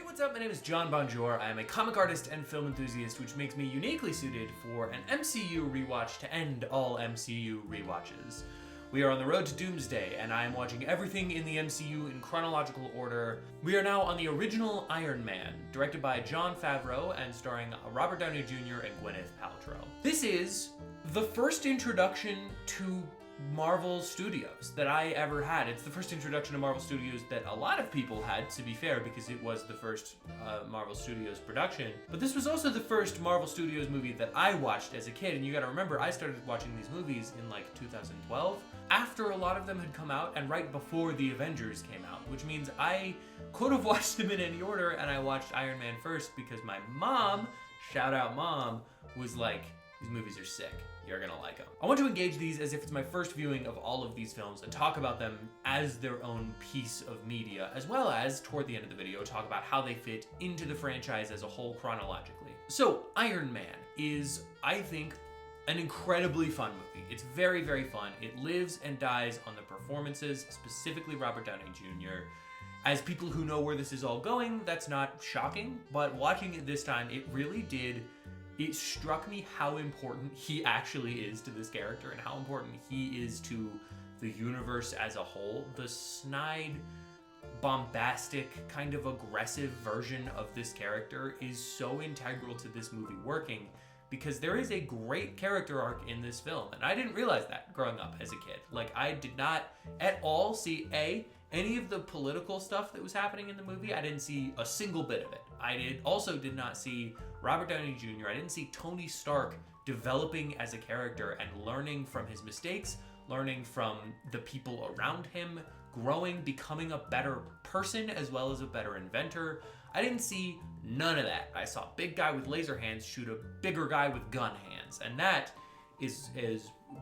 Hey, what's up? My name is John Bonjour. I am a comic artist and film enthusiast, which makes me uniquely suited for an MCU rewatch to end all MCU rewatches. We are on the road to Doomsday, and I am watching everything in the MCU in chronological order. We are now on the original Iron Man, directed by Jon Favreau and starring Robert Downey Jr. and Gwyneth Paltrow. This is the first introduction to Marvel Studios that I ever had. It's the first introduction to Marvel Studios that a lot of people had, to be fair, because it was the first Marvel Studios production. But this was also the first Marvel Studios movie that I watched as a kid, and you gotta remember, I started watching these movies in like 2012, after a lot of them had come out and right before the Avengers came out, which means I could have watched them in any order, and I watched Iron Man first because my mom, shout out mom, was like, these movies are sick. You're gonna like them. I want to engage these as if it's my first viewing of all of these films and talk about them as their own piece of media, as well as, toward the end of the video, talk about how they fit into the franchise as a whole chronologically. So, Iron Man is, I think, an incredibly fun movie. It's very, very fun. It lives and dies on the performances, specifically Robert Downey Jr. As people who know where this is all going, that's not shocking, but watching it this time, it struck me how important he actually is to this character and how important he is to the universe as a whole. The snide, bombastic, kind of aggressive version of this character is so integral to this movie working because there is a great character arc in this film. And I didn't realize that growing up as a kid. Like, I did not at all see any of the political stuff that was happening in the movie. I didn't see a single bit of it. I also did not see Robert Downey Jr. I didn't see Tony Stark developing as a character and learning from his mistakes, learning from the people around him, growing, becoming a better person as well as a better inventor. I didn't see none of that. I saw a big guy with laser hands shoot a bigger guy with gun hands, and that is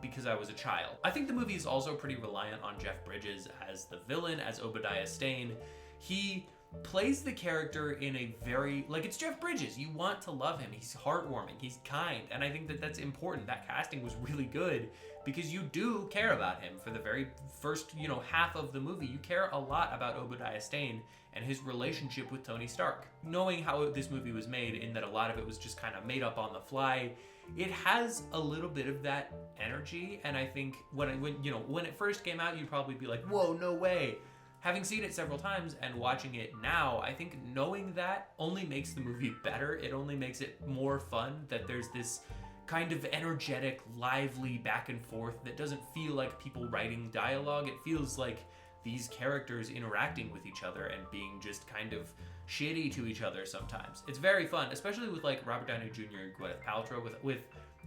because I was a child. I think the movie is also pretty reliant on Jeff Bridges as the villain, as Obadiah Stane. He plays the character in a very, like, it's Jeff Bridges. You want to love him. He's heartwarming. He's kind. And I think that that's important. That casting was really good because you do care about him for the very first, half of the movie. You care a lot about Obadiah Stane and his relationship with Tony Stark. Knowing how this movie was made, in that a lot of it was just kind of made up on the fly, it has a little bit of that energy. And I think when it first came out, you'd probably be like, whoa, no way. Having seen it several times and watching it now, I think knowing that only makes the movie better. It only makes it more fun that there's this kind of energetic, lively back and forth that doesn't feel like people writing dialogue. It feels like these characters interacting with each other and being just kind of shitty to each other sometimes. It's very fun, especially with like Robert Downey Jr. and Gwyneth Paltrow.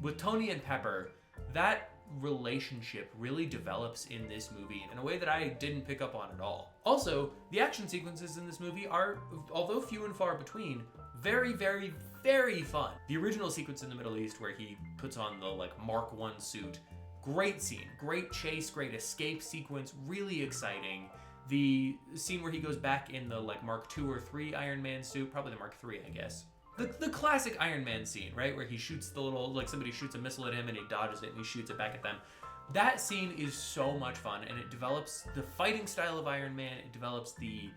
With Tony and Pepper, that relationship really develops in this movie in a way that I didn't pick up on at all. Also, the action sequences in this movie are, although few and far between, very, very, very fun. The original sequence in the Middle East where he puts on the Mark I suit, great scene, great chase, great escape sequence, really exciting. The scene where he goes back in the Mark II or III Iron Man suit, probably the Mark III, I guess. The classic Iron Man scene, right? Where he shoots the little, somebody shoots a missile at him and he dodges it and he shoots it back at them. That scene is so much fun, and it develops the fighting style of Iron Man. It develops the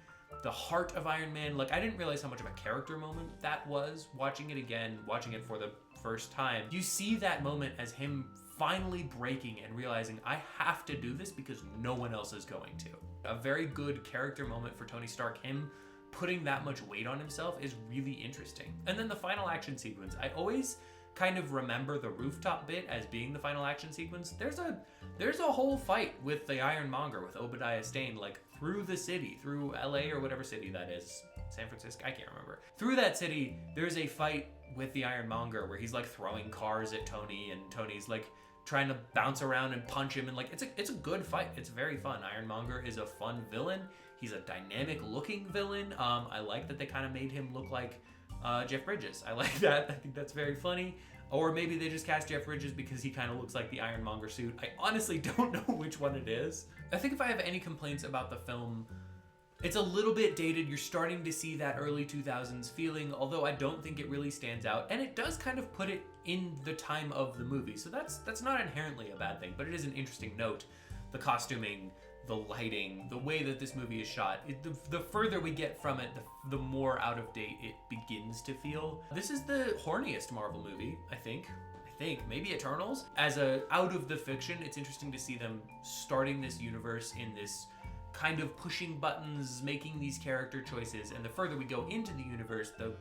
heart of Iron Man. I didn't realize how much of a character moment that was watching it again, watching it for the first time. You see that moment as him finally breaking and realizing, I have to do this because no one else is going to. A very good character moment for Tony Stark. Him putting that much weight on himself is really interesting. And then the final action sequence, I always kind of remember the rooftop bit as being the final action sequence. There's a whole fight with the Ironmonger, with Obadiah Stane, through the city, through LA or whatever city that is, San Francisco, I can't remember. Through that city, there's a fight with the Ironmonger where he's throwing cars at Tony, and Tony's trying to bounce around and punch him, and it's a good fight. It's very fun. Ironmonger is a fun villain. He's a dynamic looking villain. I like that they kind of made him look like Jeff Bridges. I like that. I think that's very funny. Or maybe they just cast Jeff Bridges because he kind of looks like the Ironmonger suit. I honestly don't know which one it is. I think if I have any complaints about the film, it's a little bit dated. You're starting to see that early 2000s feeling, although I don't think it really stands out. And it does kind of put it in the time of the movie. So that's not inherently a bad thing, but it is an interesting note. The costuming, the lighting, the way that this movie is shot. The further we get from it, the more out of date it begins to feel. This is the horniest Marvel movie, I think, maybe Eternals. As a out of the fiction, it's interesting to see them starting this universe in this kind of pushing buttons, making these character choices, and the further we go into the universe, the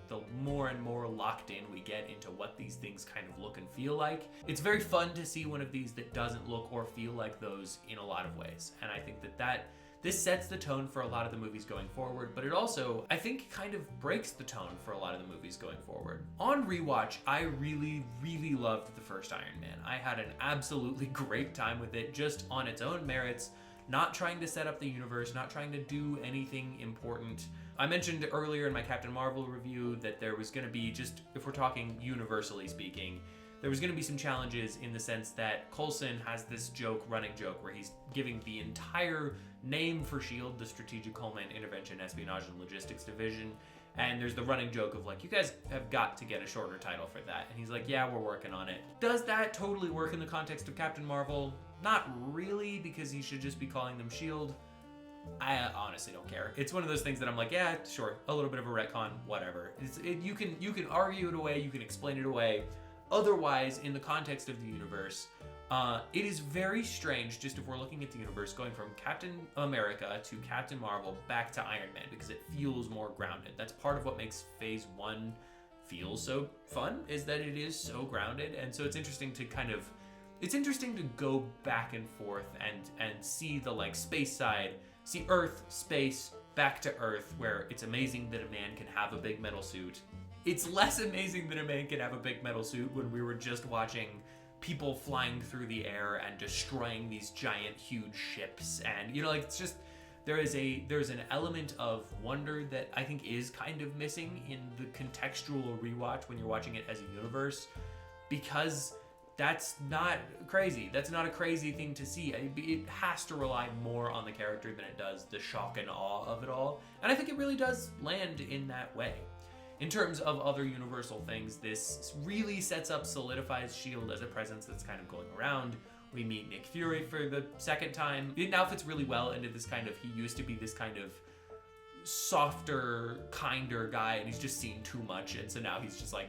more and more locked in we get into what these things kind of look and feel like. It's very fun to see one of these that doesn't look or feel like those in a lot of ways, and I think that this sets the tone for a lot of the movies going forward, but it also, I think, kind of breaks the tone for a lot of the movies going forward. On rewatch, I really, really loved the first Iron Man. I had an absolutely great time with it, just on its own merits, not trying to set up the universe, not trying to do anything important. I mentioned earlier in my Captain Marvel review that there was going to be, just if we're talking universally speaking, there was going to be some challenges in the sense that Coulson has this running joke, where he's giving the entire name for S.H.I.E.L.D., the Strategic Homeland Intervention, Espionage, and Logistics Division, and there's the running joke of like, you guys have got to get a shorter title for that. And he's like, yeah, we're working on it. Does that totally work in the context of Captain Marvel? Not really, because he should just be calling them S.H.I.E.L.D. I honestly don't care. It's one of those things that I'm like, yeah, sure, a little bit of a retcon, whatever. You can argue it away, you can explain it away. Otherwise, in the context of the universe, it is very strange, just if we're looking at the universe, going from Captain America to Captain Marvel back to Iron Man, because it feels more grounded. That's part of what makes Phase 1 feel so fun, is that it is so grounded. And so it's interesting to go back and forth and see the like space side, see Earth, space, back to Earth, where it's amazing that a man can have a big metal suit. It's less amazing that a man can have a big metal suit when we were just watching people flying through the air and destroying these giant, huge ships. And, it's just, there's an element of wonder that I think is kind of missing in the contextual rewatch when you're watching it as a universe, because that's not crazy. That's not a crazy thing to see. It has to rely more on the character than it does the shock and awe of it all. And I think it really does land in that way. In terms of other universal things, this really solidifies S.H.I.E.L.D. as a presence that's kind of going around. We meet Nick Fury for the second time. It now fits really well into this kind of, he used to be this kind of softer, kinder guy, and he's just seen too much, and so now he's just like,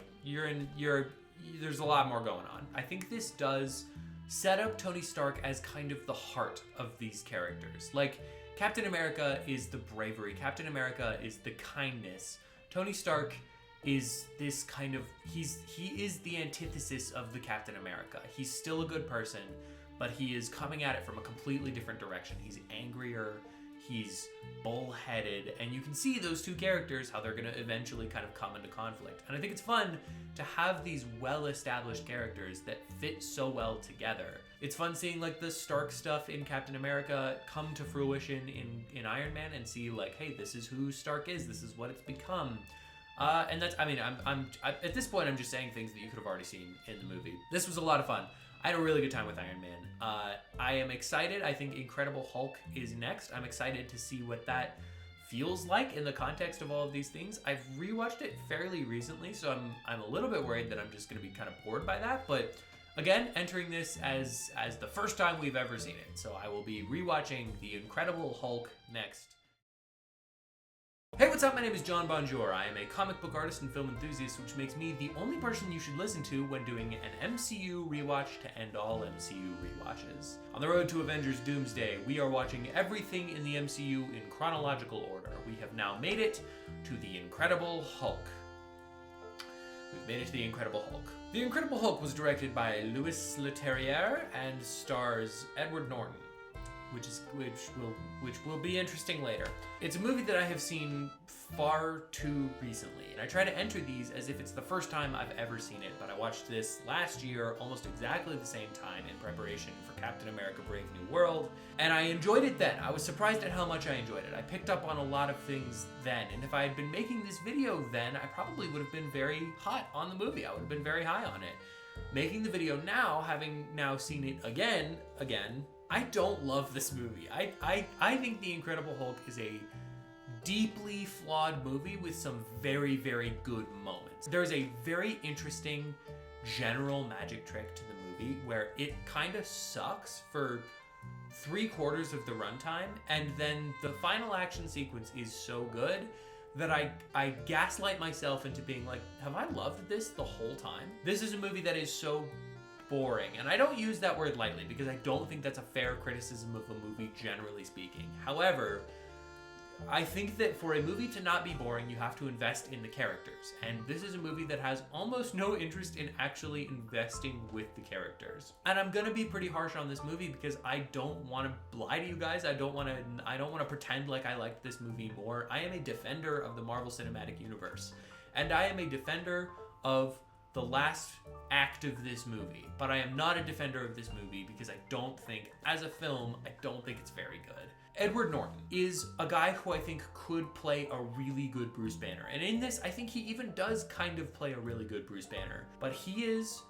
there's a lot more going on. I think this does set up Tony Stark as kind of the heart of these characters. Like, Captain America is the bravery, Captain America is the kindness. Tony Stark is this kind of, he is the antithesis of the Captain America. He's still a good person, but he is coming at it from a completely different direction. He's angrier, he's bullheaded, and you can see those two characters, how they're going to eventually kind of come into conflict. And I think it's fun to have these well-established characters that fit so well together. It's fun seeing like the Stark stuff in Captain America come to fruition in Iron Man, and see like, hey, this is who Stark is, this is what it's become. And that's, I'm at this point, I'm just saying things that you could have already seen in the movie. This was a lot of fun. I had a really good time with Iron Man. I am excited. I think Incredible Hulk is next. I'm excited to see what that feels like in the context of all of these things. I've rewatched it fairly recently, so I'm a little bit worried that I'm just going to be kind of bored by that. But again, entering this as the first time we've ever seen it. So I will be rewatching The Incredible Hulk next. Hey, what's up? My name is John Bonjour. I am a comic book artist and film enthusiast, which makes me the only person you should listen to when doing an MCU rewatch to end all MCU rewatches. On the road to Avengers Doomsday, we are watching everything in the MCU in chronological order. We have now made it to The Incredible Hulk. We've made it to The Incredible Hulk. The Incredible Hulk was directed by Louis Leterrier and stars Edward Norton, which will be interesting later. It's a movie that I have seen far too recently, and I try to enter these as if it's the first time I've ever seen it, but I watched this last year almost exactly the same time in preparation for Captain America Brave New World, and I enjoyed it then. I was surprised at how much I enjoyed it. I picked up on a lot of things then, and if I had been making this video then, I probably would have been very hot on the movie. I would have been very high on it. Making the video now, having now seen it again, I don't love this movie. I think The Incredible Hulk is a deeply flawed movie with some very, very good moments. There's a very interesting general magic trick to the movie where it kind of sucks for 3/4 of the runtime, and then the final action sequence is so good that I gaslight myself into being like, have I loved this the whole time? This is a movie that is so boring, and I don't use that word lightly because I don't think that's a fair criticism of a movie generally speaking. However, I think that for a movie to not be boring, you have to invest in the characters. And this is a movie that has almost no interest in actually investing with the characters. And I'm gonna be pretty harsh on this movie because I don't want to lie to you guys. I don't want to pretend like I liked this movie more. I am a defender of the Marvel Cinematic Universe. And I am a defender of the last act of this movie. But I am not a defender of this movie because I don't think, as a film, I don't think it's very good. Edward Norton is a guy who I think could play a really good Bruce Banner. And in this, I think he even does kind of play a really good Bruce Banner. But he is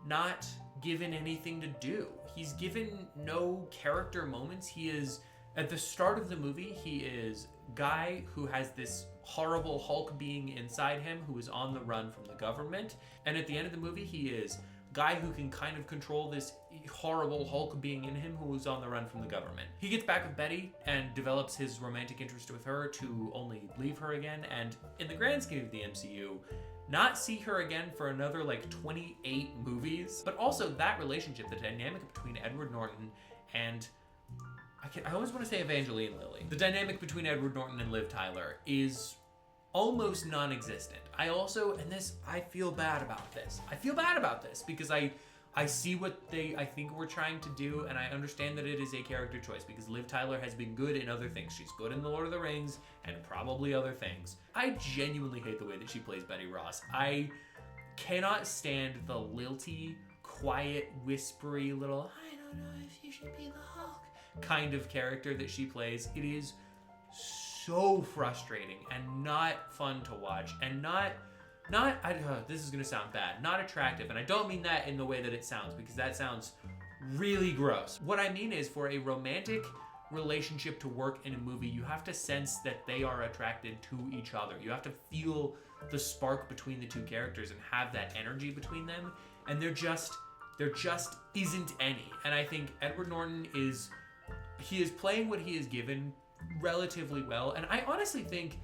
not given anything to do. He's given no character moments. He is, at the start of the movie, he is a guy who has this horrible Hulk being inside him who is on the run from the government. And at the end of the movie, he is guy who can kind of control this horrible Hulk being in him who is on the run from the government. He gets back with Betty and develops his romantic interest with her to only leave her again, and in the grand scheme of the MCU, not see her again for another like 28 movies. But also that relationship, the dynamic between Edward Norton and I always want to say Evangeline Lilly. The dynamic between Edward Norton and Liv Tyler is almost non-existent. I feel bad about this. I feel bad about this because I see what I think we're trying to do, and I understand that it is a character choice because Liv Tyler has been good in other things. She's good in The Lord of the Rings and probably other things. I genuinely hate the way that she plays Betty Ross. I cannot stand the lilty, quiet, whispery little, I don't know if you should be the Hulk kind of character that she plays. It is so frustrating and not fun to watch, and this is gonna sound bad, not attractive, and I don't mean that in the way that it sounds because that sounds really gross. What I mean is, for a romantic relationship to work in a movie, you have to sense that they are attracted to each other. You have to feel the spark between the two characters and have that energy between them, and there just isn't any. And I think Edward Norton is playing what he is given relatively well, and I honestly think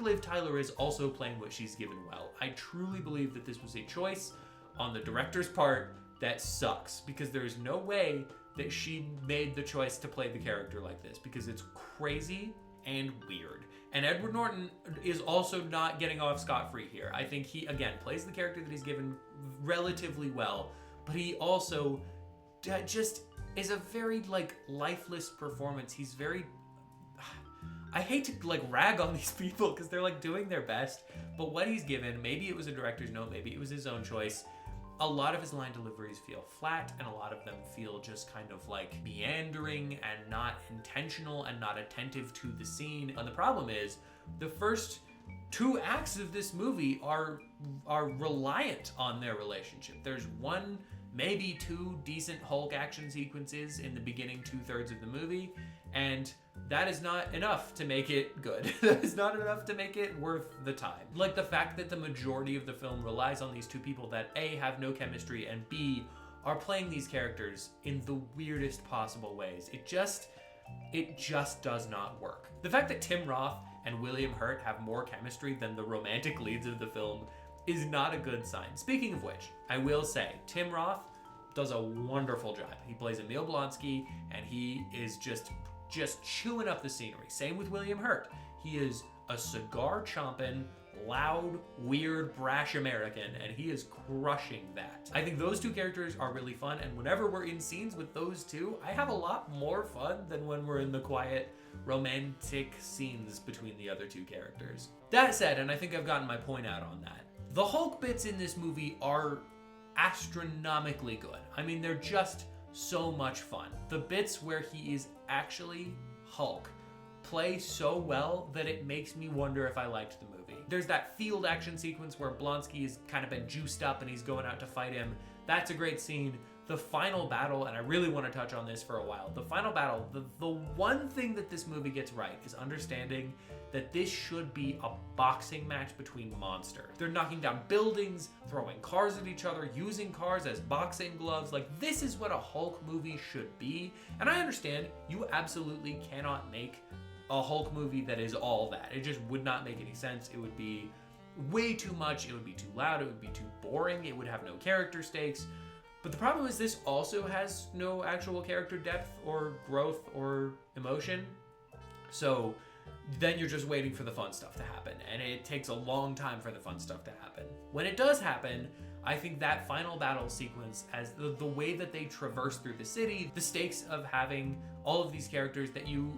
Liv Tyler is also playing what she's given well. I truly believe that this was a choice on the director's part that sucks, because there is no way that she made the choice to play the character like this, because it's crazy and weird. And Edward Norton is also not getting off scot-free here. I think he, again, plays the character that he's given relatively well, but he also just is a very, lifeless performance. He's very... I hate to rag on these people because they're doing their best, but what he's given, maybe it was a director's note, maybe it was his own choice. A lot of his line deliveries feel flat, and a lot of them feel just kind of meandering and not intentional and not attentive to the scene. And the problem is, the first 2 acts of this movie are reliant on their relationship. There's 1, maybe 2 decent Hulk action sequences in the beginning 2/3 of the movie, and that is not enough to make it good. That is not enough to make it worth the time. The fact that the majority of the film relies on these 2 people that A, have no chemistry, and B, are playing these characters in the weirdest possible ways. It just does not work. The fact that Tim Roth and William Hurt have more chemistry than the romantic leads of the film is not a good sign. Speaking of which, I will say, Tim Roth does a wonderful job. He plays Emil Blonsky, and he is just chewing up the scenery. Same with William Hurt. He is a cigar-chomping, loud, weird, brash American, and he is crushing that. I think those 2 characters are really fun, and whenever we're in scenes with those 2, I have a lot more fun than when we're in the quiet, romantic scenes between the other 2 characters. That said, and I think I've gotten my point out on that, the Hulk bits in this movie are astronomically good. I mean, they're just so much fun. The bits where he is actually Hulk play so well that it makes me wonder if I liked the movie. There's that field action sequence where Blonsky has kind of been juiced up and he's going out to fight him. That's a great scene. the final battle, and I really want to touch on this for a while, the final battle, the one thing that this movie gets right is understanding that this should be a boxing match between monsters. They're knocking down buildings, throwing cars at each other, using cars as boxing gloves. Like, this is what a Hulk movie should be. And I understand you absolutely cannot make a Hulk movie that is all that. It just would not make any sense. It would be way too much. It would be too loud. It would be too boring. It would have no character stakes. But the problem is this also has no actual character depth or growth or emotion. So then you're just waiting for the fun stuff to happen. And it takes a long time for the fun stuff to happen. When it does happen, I think that final battle sequence, as the way that they traverse through the city, the stakes of having all of these characters that you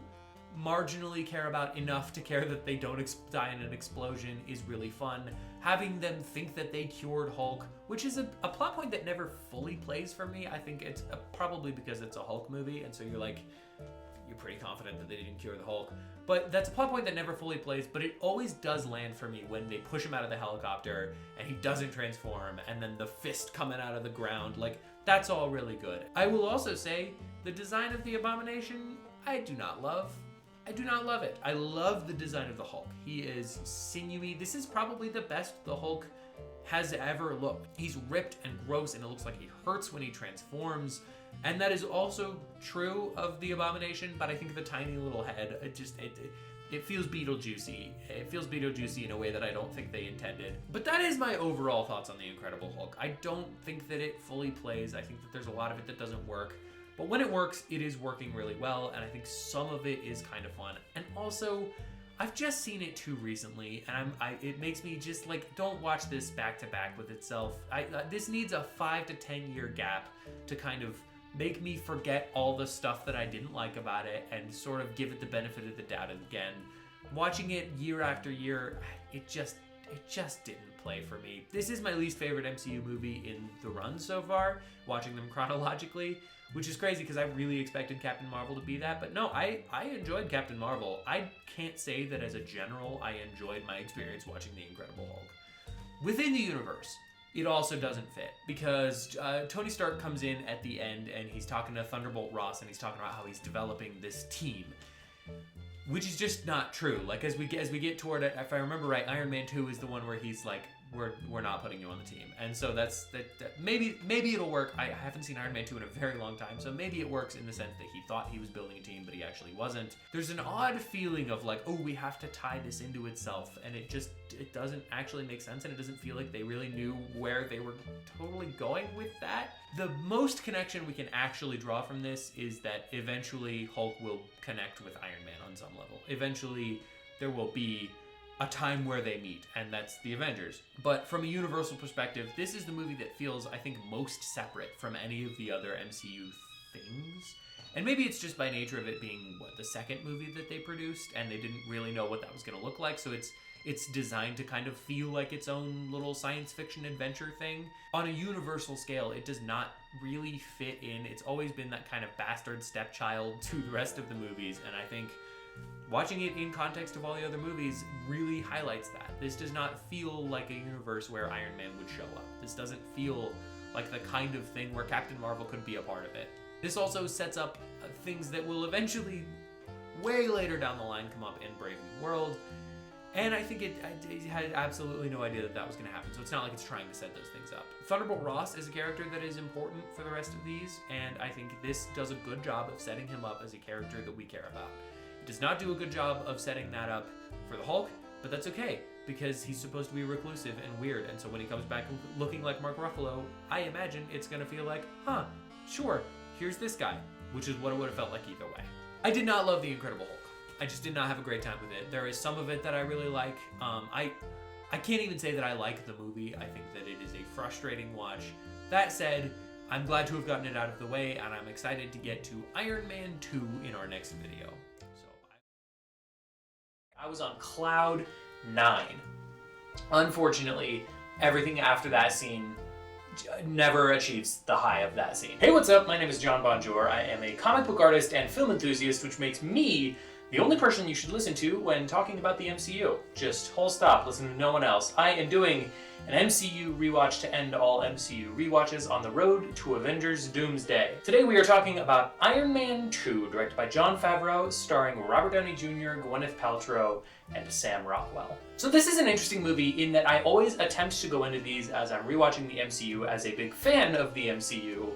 marginally care about enough to care that they don't die in an explosion is really fun. Having them think that they cured Hulk, which is a plot point that never fully plays for me. I think it's probably because it's a Hulk movie, and so you're pretty confident that they didn't cure the Hulk. But that's a plot point that never fully plays, but it always does land for me when they push him out of the helicopter and he doesn't transform, and then the fist coming out of the ground. Like, that's all really good. I will also say the design of the Abomination, I do not love it. I love the design of the Hulk. He is sinewy. This is probably the best the Hulk has ever looked. He's ripped and gross, and it looks like he hurts when he transforms. And that is also true of the Abomination, but I think the tiny little head, it feels Beetlejuicy. It feels Beetlejuicy in a way that I don't think they intended. But that is my overall thoughts on The Incredible Hulk. I don't think that it fully plays. I think that there's a lot of it that doesn't work. But when it works, it is working really well, and I think some of it is kind of fun. And also, I've just seen it too recently, and it makes me just don't watch this back to back with itself. This needs a 5 to 10 year gap to kind of make me forget all the stuff that I didn't like about it and sort of give it the benefit of the doubt again. Watching it year after year, it just didn't play for me. This is my least favorite MCU movie in the run so far, watching them chronologically, which is crazy because I really expected Captain Marvel to be that. But no, I enjoyed Captain Marvel. I can't say that as a general I enjoyed my experience watching The Incredible Hulk. Within the universe, it also doesn't fit because Tony Stark comes in at the end and he's talking to Thunderbolt Ross and he's talking about how he's developing this team, which is just not true. Like, as we get toward it, if I remember right, Iron Man 2 is the one where he's like, we're not putting you on the team. And so that's maybe it'll work. I haven't seen Iron Man 2 in a very long time, so maybe it works in the sense that he thought he was building a team, but he actually wasn't. There's an odd feeling of like, oh, we have to tie this into itself, and it doesn't actually make sense, and it doesn't feel like they really knew where they were totally going with that. The most connection we can actually draw from this is that eventually Hulk will connect with Iron Man on some level. Eventually there will be a time where they meet, and that's the Avengers. But from a universal perspective, this is the movie that feels, I think, most separate from any of the other MCU things. And maybe it's just by nature of it being, the second movie that they produced, and they didn't really know what that was going to look like, so it's designed to kind of feel like its own little science fiction adventure thing. On a universal scale, it does not really fit in. It's always been that kind of bastard stepchild to the rest of the movies, and I think watching it in context of all the other movies really highlights that. This does not feel like a universe where Iron Man would show up. This doesn't feel like the kind of thing where Captain Marvel could be a part of it. This also sets up things that will eventually, way later down the line, come up in Brave New World. And I think it had absolutely no idea that was going to happen, so it's not like it's trying to set those things up. Thunderbolt Ross is a character that is important for the rest of these, and I think this does a good job of setting him up as a character that we care about. It does not do a good job of setting that up for the Hulk, but that's okay, because he's supposed to be reclusive and weird, and so when he comes back looking like Mark Ruffalo, I imagine it's going to feel like, sure, here's this guy, which is what it would have felt like either way. I did not love The Incredible Hulk. I just did not have a great time with it. There is some of it that I really like. I can't even say that I like the movie. I think that it is a frustrating watch. That said, I'm glad to have gotten it out of the way, and I'm excited to get to Iron Man 2 in our next video. So I was on cloud 9. Unfortunately, everything after that scene never achieves the high of that scene. Hey, what's up? My name is John Bonjour. I am a comic book artist and film enthusiast, which makes me the only person you should listen to when talking about the MCU. Just whole stop, listen to no one else. I am doing an MCU rewatch to end all MCU rewatches on the road to Avengers Doomsday. Today we are talking about Iron Man 2, directed by Jon Favreau, starring Robert Downey Jr., Gwyneth Paltrow, and Sam Rockwell. So this is an interesting movie in that I always attempt to go into these as I'm rewatching the MCU as a big fan of the MCU.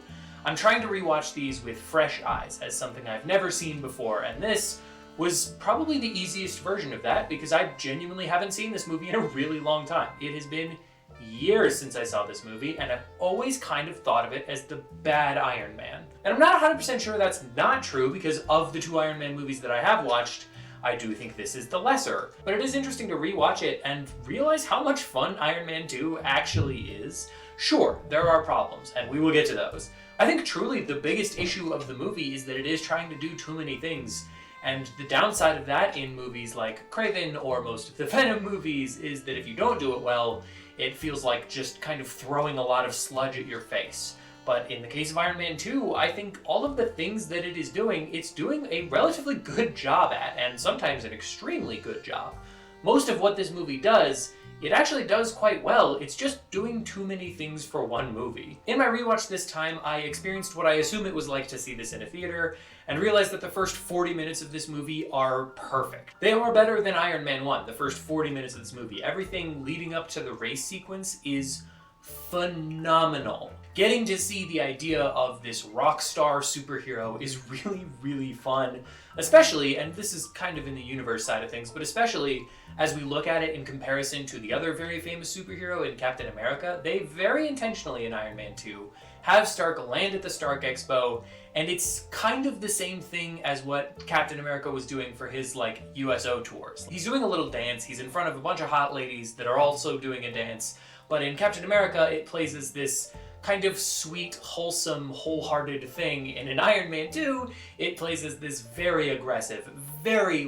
I'm trying to rewatch these with fresh eyes, as something I've never seen before, and this was probably the easiest version of that because I genuinely haven't seen this movie in a really long time. It has been years since I saw this movie, and I've always kind of thought of it as the bad Iron Man. And I'm not 100% sure that's not true because of the two Iron Man movies that I have watched, I do think this is the lesser. But it is interesting to rewatch it and realize how much fun Iron Man 2 actually is. Sure, there are problems, and we will get to those. I think truly the biggest issue of the movie is that it is trying to do too many things. And the downside of that in movies like Kraven or most of the Venom movies is that if you don't do it well, it feels like just kind of throwing a lot of sludge at your face. But in the case of Iron Man 2, I think all of the things that it is doing, it's doing a relatively good job at, and sometimes an extremely good job. Most of what this movie does, it actually does quite well, it's just doing too many things for one movie. In my rewatch this time, I experienced what I assume it was like to see this in a theater, and realized that the first 40 minutes of this movie are perfect. They are better than Iron Man 1, the first 40 minutes of this movie. Everything leading up to the race sequence is phenomenal. Getting to see the idea of this rock star superhero is really, really fun, especially, and this is kind of in the universe side of things, but especially as we look at it in comparison to the other very famous superhero in Captain America. They very intentionally in Iron Man 2 have Stark land at the Stark Expo, and it's kind of the same thing as what Captain America was doing for his USO tours. He's doing a little dance, he's in front of a bunch of hot ladies that are also doing a dance, but in Captain America it plays as this kind of sweet, wholesome, wholehearted thing, and in Iron Man 2 it plays as this very aggressive, very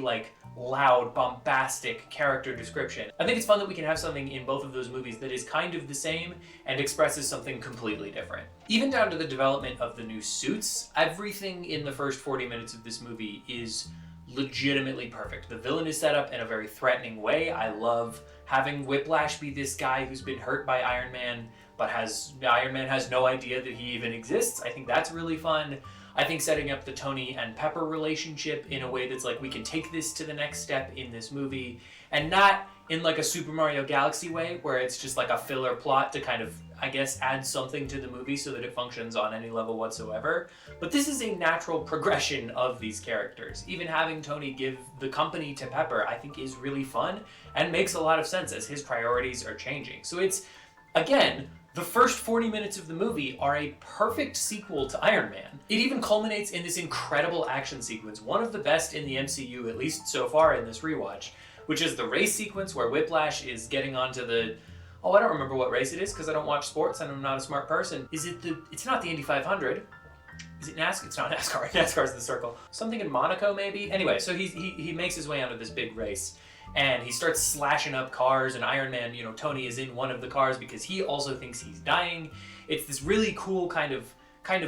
loud, bombastic character description. I think it's fun that we can have something in both of those movies that is kind of the same and expresses something completely different. Even down to the development of the new suits, everything in the first 40 minutes of this movie is legitimately perfect. The villain is set up in a very threatening way. I love having Whiplash be this guy who's been hurt by Iron Man, but Iron Man has no idea that he even exists. I think that's really fun. I think setting up the Tony and Pepper relationship in a way that's we can take this to the next step in this movie, and not in a Super Mario Galaxy way where it's just a filler plot to kind of, I guess, add something to the movie so that it functions on any level whatsoever. But this is a natural progression of these characters. Even having Tony give the company to Pepper, I think, is really fun and makes a lot of sense as his priorities are changing. So it's, again, the first 40 minutes of the movie are a perfect sequel to Iron Man. It even culminates in this incredible action sequence, one of the best in the MCU, at least so far in this rewatch, which is the race sequence where Whiplash is getting onto the... Oh, I don't remember what race it is because I don't watch sports and I'm not a smart person. It's not the Indy 500. Is it NASCAR? It's not NASCAR. NASCAR's the circle. Something in Monaco, maybe? Anyway, so he makes his way onto this big race. And he starts slashing up cars, and Iron Man, Tony is in one of the cars because he also thinks he's dying. It's this really cool kind of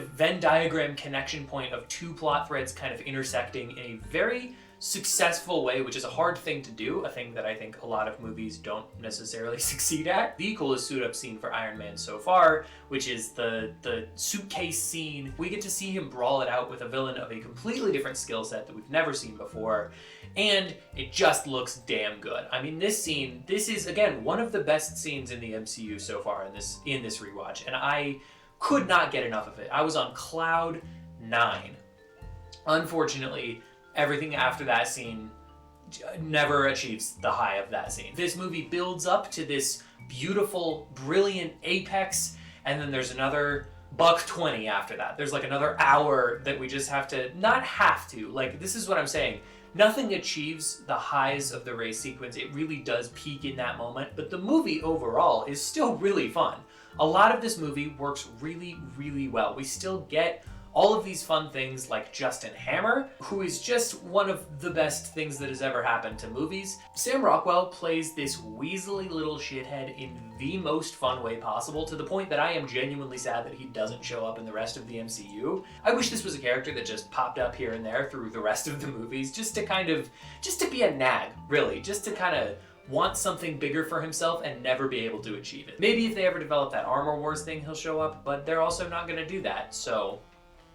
Venn diagram connection point of two plot threads kind of intersecting in a very successful way, which is a hard thing to do, a thing that I think a lot of movies don't necessarily succeed at. The coolest suit-up scene for Iron Man so far, which is the suitcase scene. We get to see him brawl it out with a villain of a completely different skill set that we've never seen before, and it just looks damn good. I mean, this is, again, one of the best scenes in the MCU so far in this rewatch, and I could not get enough of it. I was on cloud 9. Unfortunately, everything after that scene never achieves the high of that scene. This movie builds up to this beautiful, brilliant apex, and then there's another $120 after that. There's another hour that we just have to, not have to, this is what I'm saying. Nothing achieves the highs of the race sequence. It really does peak in that moment, but the movie overall is still really fun. A lot of this movie works really, really well. We still get all of these fun things like Justin Hammer, who is just one of the best things that has ever happened to movies. Sam Rockwell plays this weaselly little shithead in the most fun way possible, to the point that I am genuinely sad that he doesn't show up in the rest of the MCU. I wish this was a character that just popped up here and there through the rest of the movies, just to be a nag, really, just to kind of want something bigger for himself and never be able to achieve it. Maybe if they ever develop that Armor Wars thing, he'll show up, but they're also not going to do that, so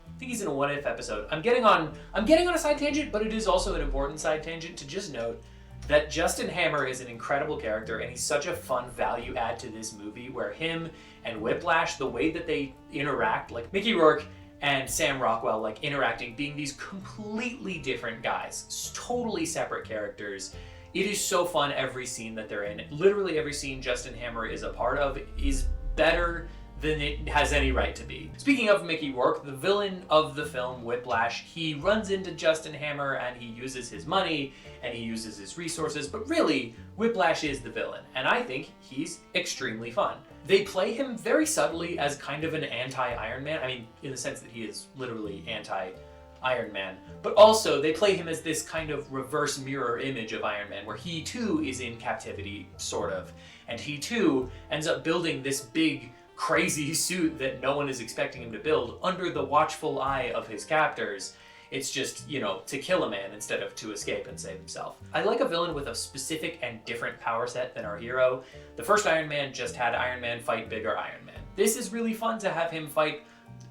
I think he's in a What If episode. I'm getting on a side tangent, but it is also an important side tangent to just note that Justin Hammer is an incredible character, and he's such a fun value add to this movie, where him and Whiplash, the way that they interact, like Mickey Rourke and Sam Rockwell, like interacting, being these completely different guys, totally separate characters. It is so fun every scene that they're in. Literally every scene Justin Hammer is a part of is better than it has any right to be. Speaking of Mickey Rourke, the villain of the film Whiplash, he runs into Justin Hammer and he uses his money and he uses his resources, but really, Whiplash is the villain, and I think he's extremely fun. They play him very subtly as kind of an anti-Iron Man, I mean, in the sense that he is literally anti-Iron Man, but also they play him as this kind of reverse mirror image of Iron Man, where he too is in captivity, sort of, and he too ends up building this big, crazy suit that no one is expecting him to build under the watchful eye of his captors. It's just, to kill a man instead of to escape and save himself. I like a villain with a specific and different power set than our hero. The first Iron Man just had Iron Man fight bigger Iron Man. This is really fun to have him fight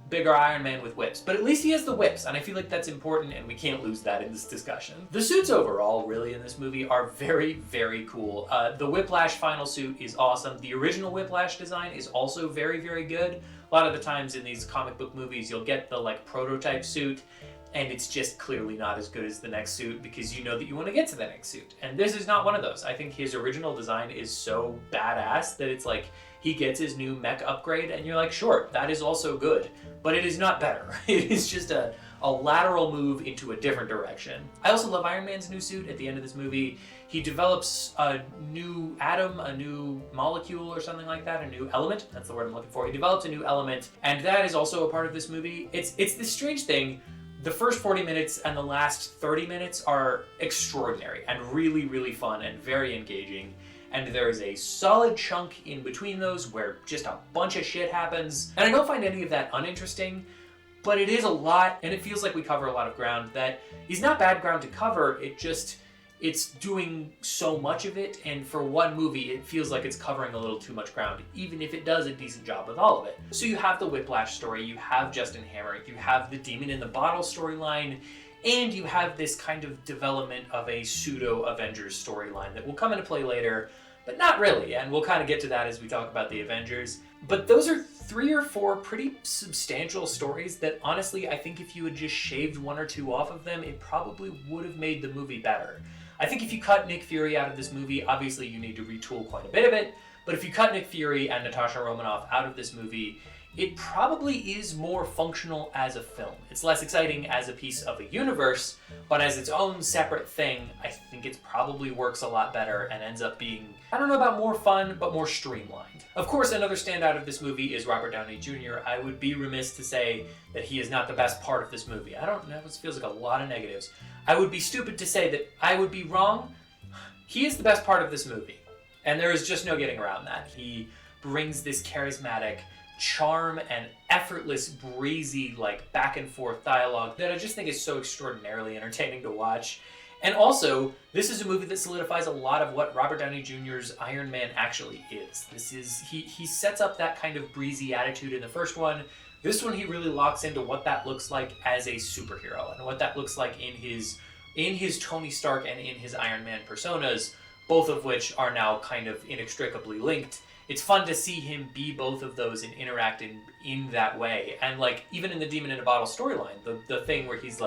bigger Iron Man with whips, but at least he has the whips, and I feel like that's important, and we can't lose that in this discussion. The suits overall, really, in this movie are very, very cool. The Whiplash final suit is awesome. The original Whiplash design is also very, very good. A lot of the times in these comic book movies, you'll get the prototype suit, and it's just clearly not as good as the next suit because you know that you want to get to the next suit. And this is not one of those. I think his original design is so badass that it's like he gets his new mech upgrade and you're like, sure, that is also good, but it is not better. It is just a lateral move into a different direction. I also love Iron Man's new suit at the end of this movie. He develops a new atom, a new molecule or something like that, a new element. That's the word I'm looking for. He develops a new element, and that is also a part of this movie. It's this strange thing. The first 40 minutes and the last 30 minutes are extraordinary and really, really fun and very engaging. And there is a solid chunk in between those where just a bunch of shit happens. And I don't find any of that uninteresting, but it is a lot, and it feels like we cover a lot of ground that is not bad ground to cover. It's doing so much of it, and for one movie, it feels like it's covering a little too much ground, even if it does a decent job with all of it. So you have the Whiplash story, you have Justin Hammer, you have the Demon in the Bottle storyline, and you have this kind of development of a pseudo-Avengers storyline that will come into play later, but not really, and we'll kind of get to that as we talk about the Avengers. But those are 3 or 4 pretty substantial stories that honestly, I think if you had just shaved 1 or 2 off of them, it probably would have made the movie better. I think if you cut Nick Fury out of this movie, obviously you need to retool quite a bit of it, but if you cut Nick Fury and Natasha Romanoff out of this movie, it probably is more functional as a film. It's less exciting as a piece of a universe, but as its own separate thing, I think it probably works a lot better and ends up being, I don't know about more fun, but more streamlined. Of course, another standout of this movie is Robert Downey Jr. I would be remiss to say that he is not the best part of this movie. I don't know, it feels like a lot of negatives. I would be stupid to say that I would be wrong. He is the best part of this movie, and there is just no getting around that. He brings this charismatic charm and effortless, breezy, back and forth dialogue that I just think is so extraordinarily entertaining to watch. And also, this is a movie that solidifies a lot of what Robert Downey Jr.'s Iron Man actually is. He sets up that kind of breezy attitude in the first one. This one, he really locks into what that looks like as a superhero and what that looks like in his Tony Stark and in his Iron Man personas, both of which are now kind of inextricably linked. It's fun to see him be both of those and interact in that way. And even in the Demon in a Bottle storyline, the thing where he's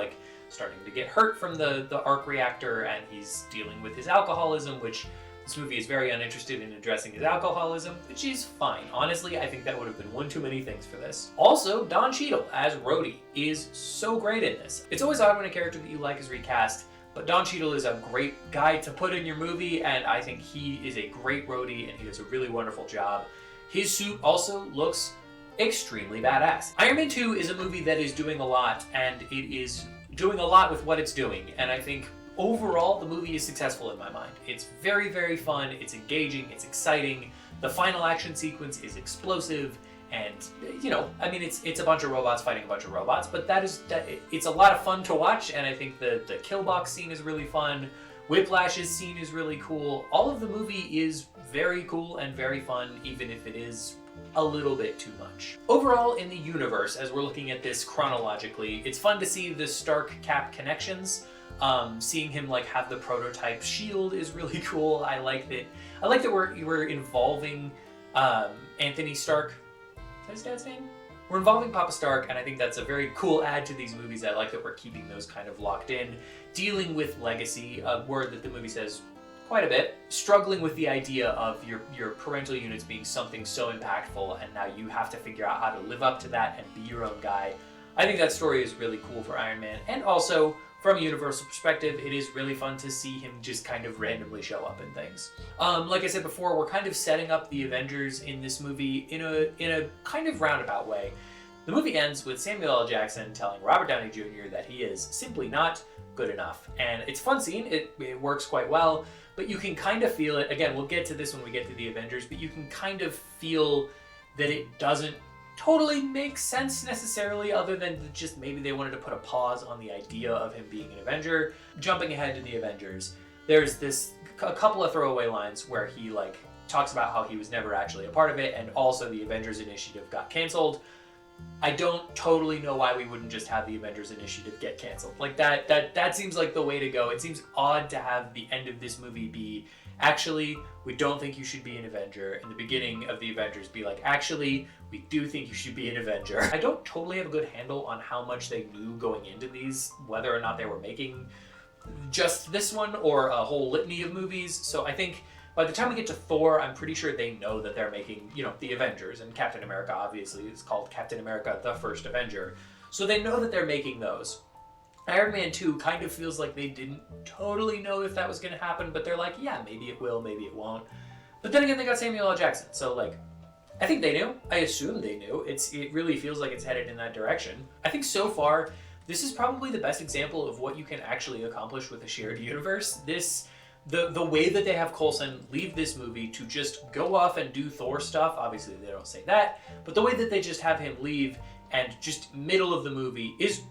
starting to get hurt from the arc reactor and he's dealing with his alcoholism, which this movie is very uninterested in addressing his alcoholism, which is fine. Honestly, I think that would have been one too many things for this. Also, Don Cheadle as Rhodey is so great in this. It's always odd when a character that you like is recast, but Don Cheadle is a great guy to put in your movie, and I think he is a great Rhodey, and he does a really wonderful job. His suit also looks extremely badass. Iron Man 2 is a movie that is doing a lot, and it is doing a lot with what it's doing, and I think overall the movie is successful in my mind. It's very, very fun, it's engaging, it's exciting, the final action sequence is explosive, and I mean, it's a bunch of robots fighting a bunch of robots, but it's a lot of fun to watch, and I think the kill box scene is really fun. Whiplash's scene is really cool. All of the movie is very cool and very fun, even if it is a little bit too much. Overall, in the universe, as we're looking at this chronologically, it's fun to see the Stark-Cap connections. Seeing him like have the prototype shield is really cool. I like that we're involving Anthony Stark. Is that his dad's name? We're involving Papa Stark, and I think that's a very cool add to these movies. I like that we're keeping those kind of locked in. Dealing with legacy, a word that the movie says quite a bit. Struggling with the idea of your parental units being something so impactful, and now you have to figure out how to live up to that and be your own guy. I think that story is really cool for Iron Man, and also from a Universal perspective, it is really fun to see him just kind of randomly show up in things. Like I said before, we're kind of setting up the Avengers in this movie in a kind of roundabout way. The movie ends with Samuel L. Jackson telling Robert Downey Jr. that he is simply not good enough. And it's a fun scene, it works quite well, but you can kind of feel it. Again, we'll get to this when we get to the Avengers, but you can kind of feel that it doesn't totally make sense necessarily, other than just maybe they wanted to put a pause on the idea of him being an Avenger. Jumping ahead to the Avengers, there's a couple of throwaway lines where he like talks about how he was never actually a part of it, and also the Avengers Initiative got canceled. I don't totally know why we wouldn't just have the Avengers Initiative get canceled. Like that seems like the way to go. It seems odd to have the end of this movie be, actually, we don't think you should be an Avenger, and the beginning of the Avengers be like, actually, we do think you should be an Avenger. I don't totally have a good handle on how much they knew going into these, whether or not they were making just this one or a whole litany of movies. So I think by the time we get to Thor, I'm pretty sure they know that they're making, the Avengers, and Captain America obviously is called Captain America the First Avenger. So they know that they're making those. Iron Man 2 kind of feels like they didn't totally know if that was going to happen, but they're like, yeah, maybe it will, maybe it won't. But then again, they got Samuel L. Jackson, so like, I think they knew. I assume they knew. It really feels like it's headed in that direction. I think so far, this is probably the best example of what you can actually accomplish with a shared universe. The way that they have Coulson leave this movie to just go off and do Thor stuff, obviously they don't say that, but the way that they just have him leave and just middle of the movie is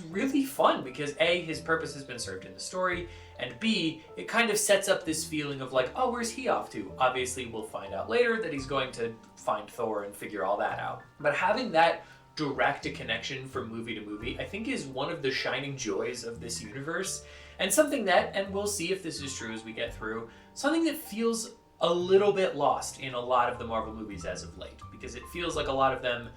really fun, because A, his purpose has been served in the story, and B, it kind of sets up this feeling of like, oh, where's he off to? Obviously we'll find out later that he's going to find Thor and figure all that out. But having that direct a connection from movie to movie, I think is one of the shining joys of this universe, and something that, and we'll see if this is true as we get through, something that feels a little bit lost in a lot of the Marvel movies as of late, because it feels like a lot of them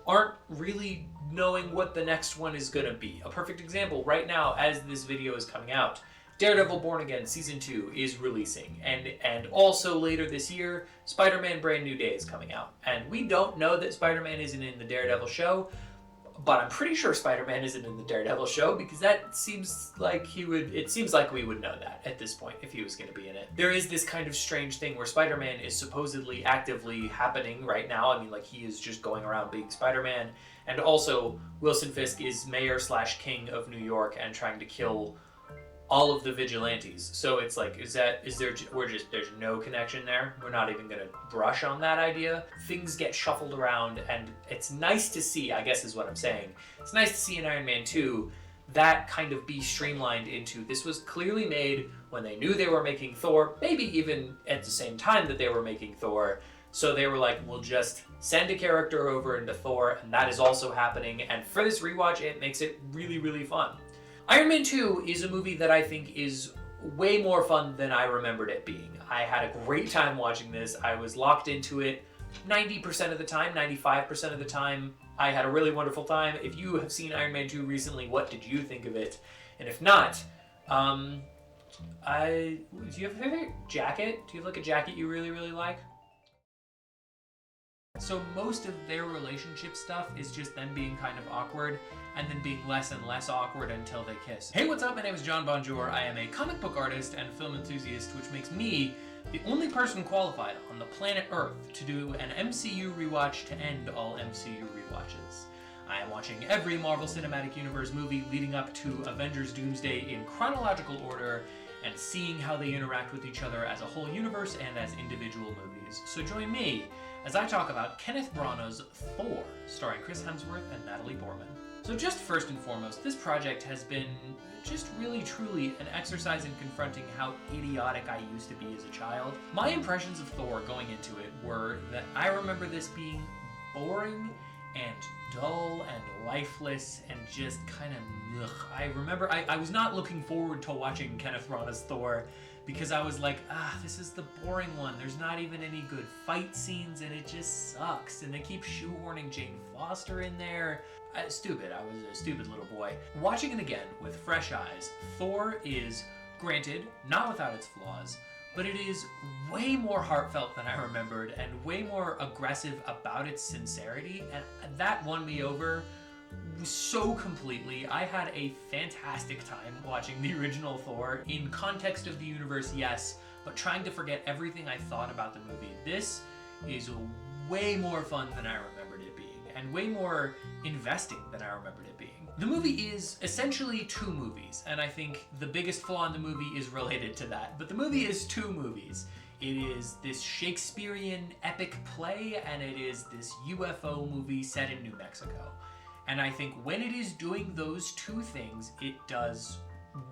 aren't really knowing what the next one is gonna be. A perfect example, right now, as this video is coming out, Daredevil Born Again Season 2 is releasing, and also later this year, Spider-Man Brand New Day is coming out. And we don't know that Spider-Man isn't in the Daredevil show, but I'm pretty sure Spider-Man isn't in the Daredevil show, because that seems like it seems like we would know that at this point if he was going to be in it. There is this kind of strange thing where Spider-Man is supposedly actively happening right now. I mean, like, he is just going around being Spider-Man, and also Wilson Fisk is mayor/king of New York and trying to kill all of the vigilantes. So it's like, there's no connection there. We're not even gonna brush on that idea. Things get shuffled around, and it's nice to see, I guess is what I'm saying. It's nice to see in Iron Man 2 that kind of be streamlined into, this was clearly made when they knew they were making Thor, maybe even at the same time that they were making Thor. So they were like, we'll just send a character over into Thor, and that is also happening. And for this rewatch, it makes it really, really fun. Iron Man 2 is a movie that I think is way more fun than I remembered it being. I had a great time watching this. I was locked into it 90% of the time, 95% of the time. I had a really wonderful time. If you have seen Iron Man 2 recently, what did you think of it? And if not, do you have a favorite jacket? Do you have like a jacket you really, really like? So most of their relationship stuff is just them being kind of awkward and then being less and less awkward until they kiss. Hey, what's up? My name is John Bonjour. I am a comic book artist and film enthusiast, which makes me the only person qualified on the planet Earth to do an MCU rewatch to end all MCU rewatches. I am watching every Marvel Cinematic Universe movie leading up to Avengers Doomsday in chronological order and seeing how they interact with each other as a whole universe and as individual movies. So join me as I talk about Kenneth Branagh's Thor, starring Chris Hemsworth and Natalie Portman. So just first and foremost, this project has been just really truly an exercise in confronting how idiotic I used to be as a child. My impressions of Thor going into it were that I remember this being boring and dull and lifeless and just kind of ugh. I remember I was not looking forward to watching Kenneth Branagh's Thor because I was like, this is the boring one. There's not even any good fight scenes and it just sucks. And they keep shoehorning Jane Foster in there. Stupid. I was a stupid little boy. Watching it again with fresh eyes, Thor is, granted, not without its flaws, but it is way more heartfelt than I remembered and way more aggressive about its sincerity, and that won me over so completely. I had a fantastic time watching the original Thor. In context of the universe, yes, but trying to forget everything I thought about the movie. This is way more fun than I remembered it being, and way more investing than I remembered it being. The movie is essentially two movies, and I think the biggest flaw in the movie is related to that. But the movie is two movies. It is this Shakespearean epic play, and it is this UFO movie set in New Mexico. And I think when it is doing those two things, it does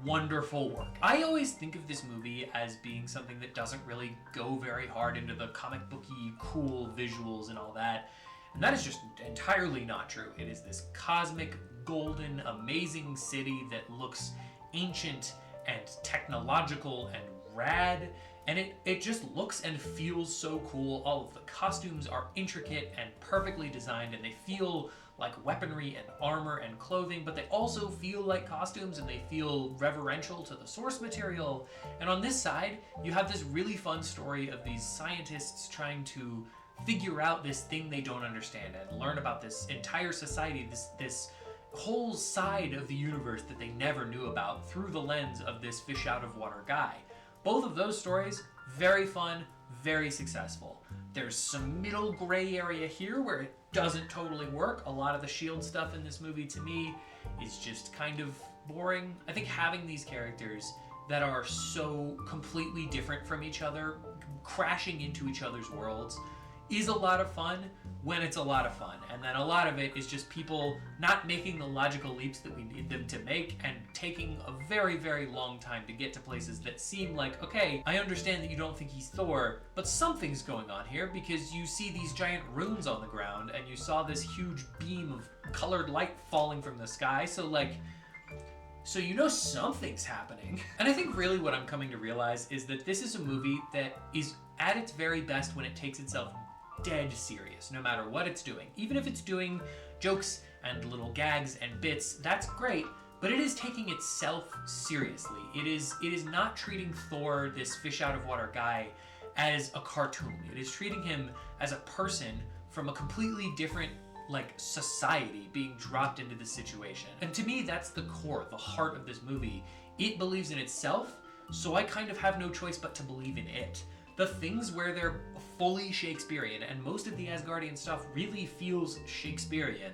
wonderful work. I always think of this movie as being something that doesn't really go very hard into the comic booky, cool visuals and all that. And that is just entirely not true. It is this cosmic, golden, amazing city that looks ancient and technological and rad. And it just looks and feels so cool. All of the costumes are intricate and perfectly designed, and they feel like weaponry and armor and clothing, but they also feel like costumes and they feel reverential to the source material. And on this side, you have this really fun story of these scientists trying to figure out this thing they don't understand and learn about this entire society, this whole side of the universe that they never knew about through the lens of this fish out of water guy. Both of those stories, very fun, very successful. There's some middle gray area here where it doesn't totally work. A lot of the S.H.I.E.L.D. stuff in this movie, to me, is just kind of boring. I think having these characters that are so completely different from each other, crashing into each other's worlds, is a lot of fun when it's a lot of fun. And then a lot of it is just people not making the logical leaps that we need them to make and taking a very, very long time to get to places that seem like, okay, I understand that you don't think he's Thor, but something's going on here because you see these giant runes on the ground and you saw this huge beam of colored light falling from the sky. So you know something's happening. And I think really what I'm coming to realize is that this is a movie that is at its very best when it takes itself dead serious, no matter what it's doing. Even if it's doing jokes and little gags and bits, that's great, but it is taking itself seriously. It is not treating Thor, this fish out of water guy, as a cartoon. It is treating him as a person from a completely different society being dropped into this situation. And to me, that's the core, the heart of this movie. It believes in itself, so I kind of have no choice but to believe in it. The things where they're fully Shakespearean, and most of the Asgardian stuff really feels Shakespearean,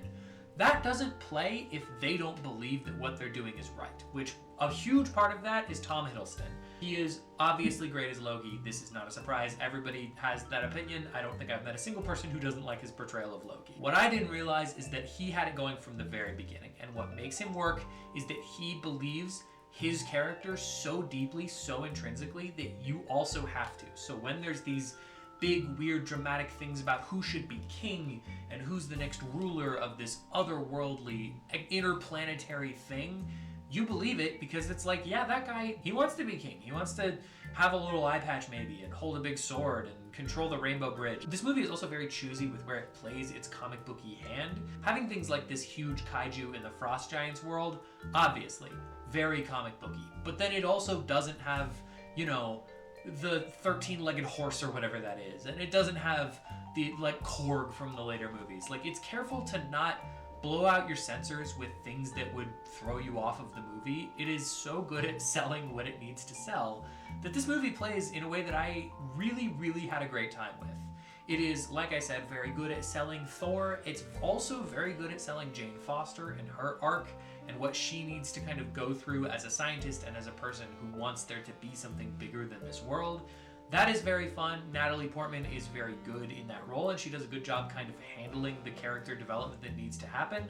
that doesn't play if they don't believe that what they're doing is right, which a huge part of that is Tom Hiddleston. He is obviously great as Loki. This is not a surprise. Everybody has that opinion. I don't think I've met a single person who doesn't like his portrayal of Loki. What I didn't realize is that he had it going from the very beginning, and what makes him work is that he believes his character so deeply, so intrinsically, that you also have to. So when there's these big, weird, dramatic things about who should be king and who's the next ruler of this otherworldly, interplanetary thing, you believe it because it's like, yeah, that guy, he wants to be king. He wants to have a little eye patch maybe and hold a big sword and control the Rainbow Bridge. This movie is also very choosy with where it plays its comic booky hand. Having things like this huge kaiju in the Frost Giants world, obviously, very comic booky. But then it also doesn't have, the 13-legged horse or whatever that is, and it doesn't have the like Korg from the later movies. Like, it's careful to not blow out your sensors with things that would throw you off of the movie. It is so good at selling what it needs to sell that this movie plays in a way that I really, really had a great time with. It is, like I said, very good at selling Thor. It's also very good at selling Jane Foster and her arc and what she needs to kind of go through as a scientist and as a person who wants there to be something bigger than this world. That is very fun. Natalie Portman is very good in that role, and she does a good job kind of handling the character development that needs to happen.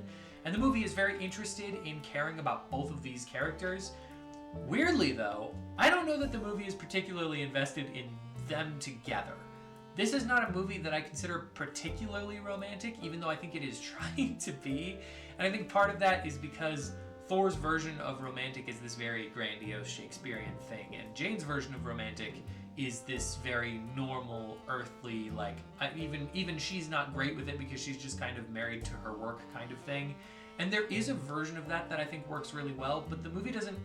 And the movie is very interested in caring about both of these characters. Weirdly, though, I don't know that the movie is particularly invested in them together. This is not a movie that I consider particularly romantic, even though I think it is trying to be. And I think part of that is because Thor's version of romantic is this very grandiose Shakespearean thing, and Jane's version of romantic is this very normal, earthly, like, even she's not great with it because she's just kind of married to her work kind of thing. And there is a version of that I think works really well, but the movie doesn't,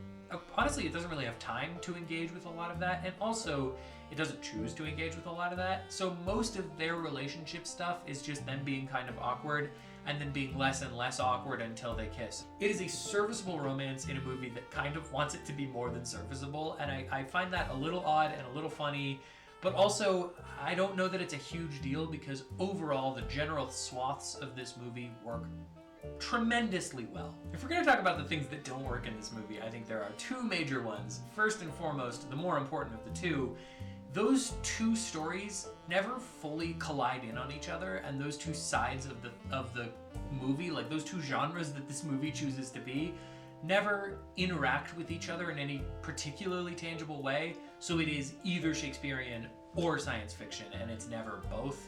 honestly, it doesn't really have time to engage with a lot of that, and also it doesn't choose to engage with a lot of that. So most of their relationship stuff is just them being kind of awkward and then being less and less awkward until they kiss. It is a serviceable romance in a movie that kind of wants it to be more than serviceable, and I find that a little odd and a little funny, but also I don't know that it's a huge deal because overall the general swaths of this movie work tremendously well. If we're going to talk about the things that don't work in this movie, I think there are two major ones. First and foremost, the more important of the two, those two stories never fully collide in on each other, and those two sides of the movie, like those two genres that this movie chooses to be, never interact with each other in any particularly tangible way. So it is either Shakespearean or science fiction, and it's never both,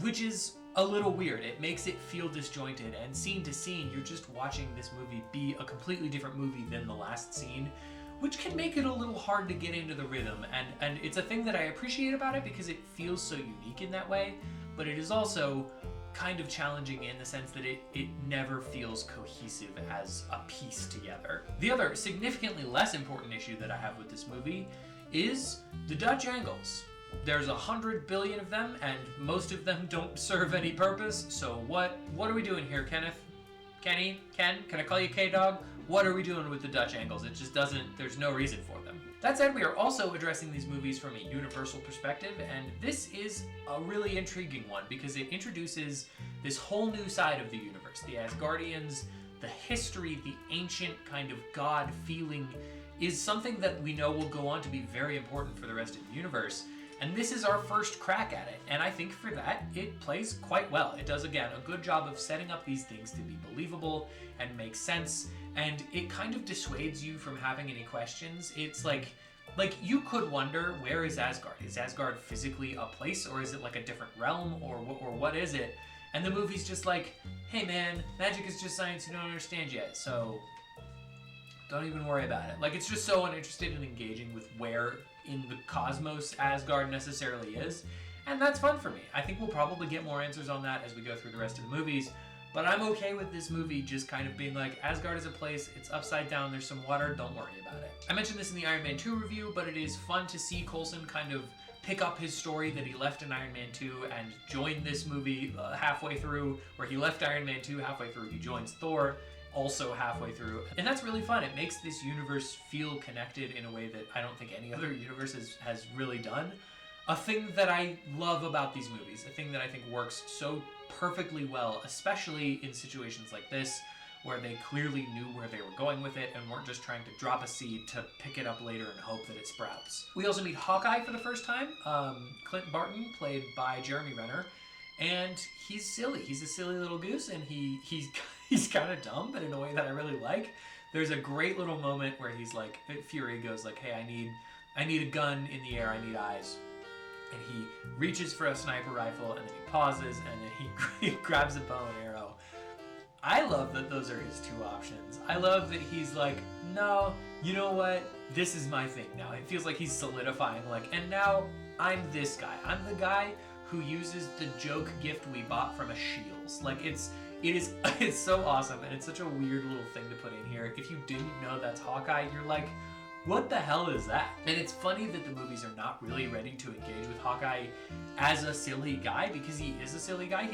which is a little weird. It makes it feel disjointed, and scene to scene, you're just watching this movie be a completely different movie than the last scene, which can make it a little hard to get into the rhythm. And it's a thing that I appreciate about it because it feels so unique in that way, but it is also kind of challenging in the sense that it never feels cohesive as a piece together. The other significantly less important issue that I have with this movie is the Dutch angles. There's 100 billion of them, and most of them don't serve any purpose, so what are we doing here, Kenneth? Kenny? Ken? Can I call you K-Dog? What are we doing with the Dutch angles? It just doesn't, there's no reason for them. That said, we are also addressing these movies from a universal perspective, and this is a really intriguing one because it introduces this whole new side of the universe. The Asgardians, the history, the ancient kind of god feeling is something that we know will go on to be very important for the rest of the universe. And this is our first crack at it, and I think for that, it plays quite well. It does, again, a good job of setting up these things to be believable and make sense, and it kind of dissuades you from having any questions. It's like you could wonder, where is Asgard? Is Asgard physically a place, or is it like a different realm, or what is it? And the movie's just like, hey man, magic is just science you don't understand yet, so don't even worry about it. Like, it's just so uninterested in engaging with where in the cosmos Asgard necessarily is, and that's fun for me. I think we'll probably get more answers on that as we go through the rest of the movies, but I'm okay with this movie just kind of being like, Asgard is a place, it's upside down, there's some water, don't worry about it. I mentioned this in the Iron Man 2 review, but it is fun to see Coulson kind of pick up his story that he left in Iron Man 2 and join this movie halfway through, where he left Iron Man 2 halfway through, he joins Thor also halfway through, and that's really fun. It makes this universe feel connected in a way that I don't think any other universe has really done. A thing that I love about these movies, a thing that I think works so perfectly well, especially in situations like this, where they clearly knew where they were going with it and weren't just trying to drop a seed to pick it up later and hope that it sprouts. We also meet Hawkeye for the first time, Clint Barton, played by Jeremy Renner, and he's silly. He's a silly little goose, and he's kind of dumb, but in a way that I really like. There's a great little moment where he's like, Fury goes like, hey, I need a gun in the air, I need eyes. And he reaches for a sniper rifle, and then he pauses, and then he grabs a bow and arrow. I love that those are his two options. I love that he's like, no, you know what? This is my thing now. It feels like he's solidifying, like, and now I'm this guy. I'm the guy who uses the joke gift we bought from a Shields. Like, it's so awesome, and it's such a weird little thing to put in here. If you didn't know that's Hawkeye, you're like, What the hell is that? And it's funny that the movies are not really ready to engage with Hawkeye as a silly guy, because he is a silly guy.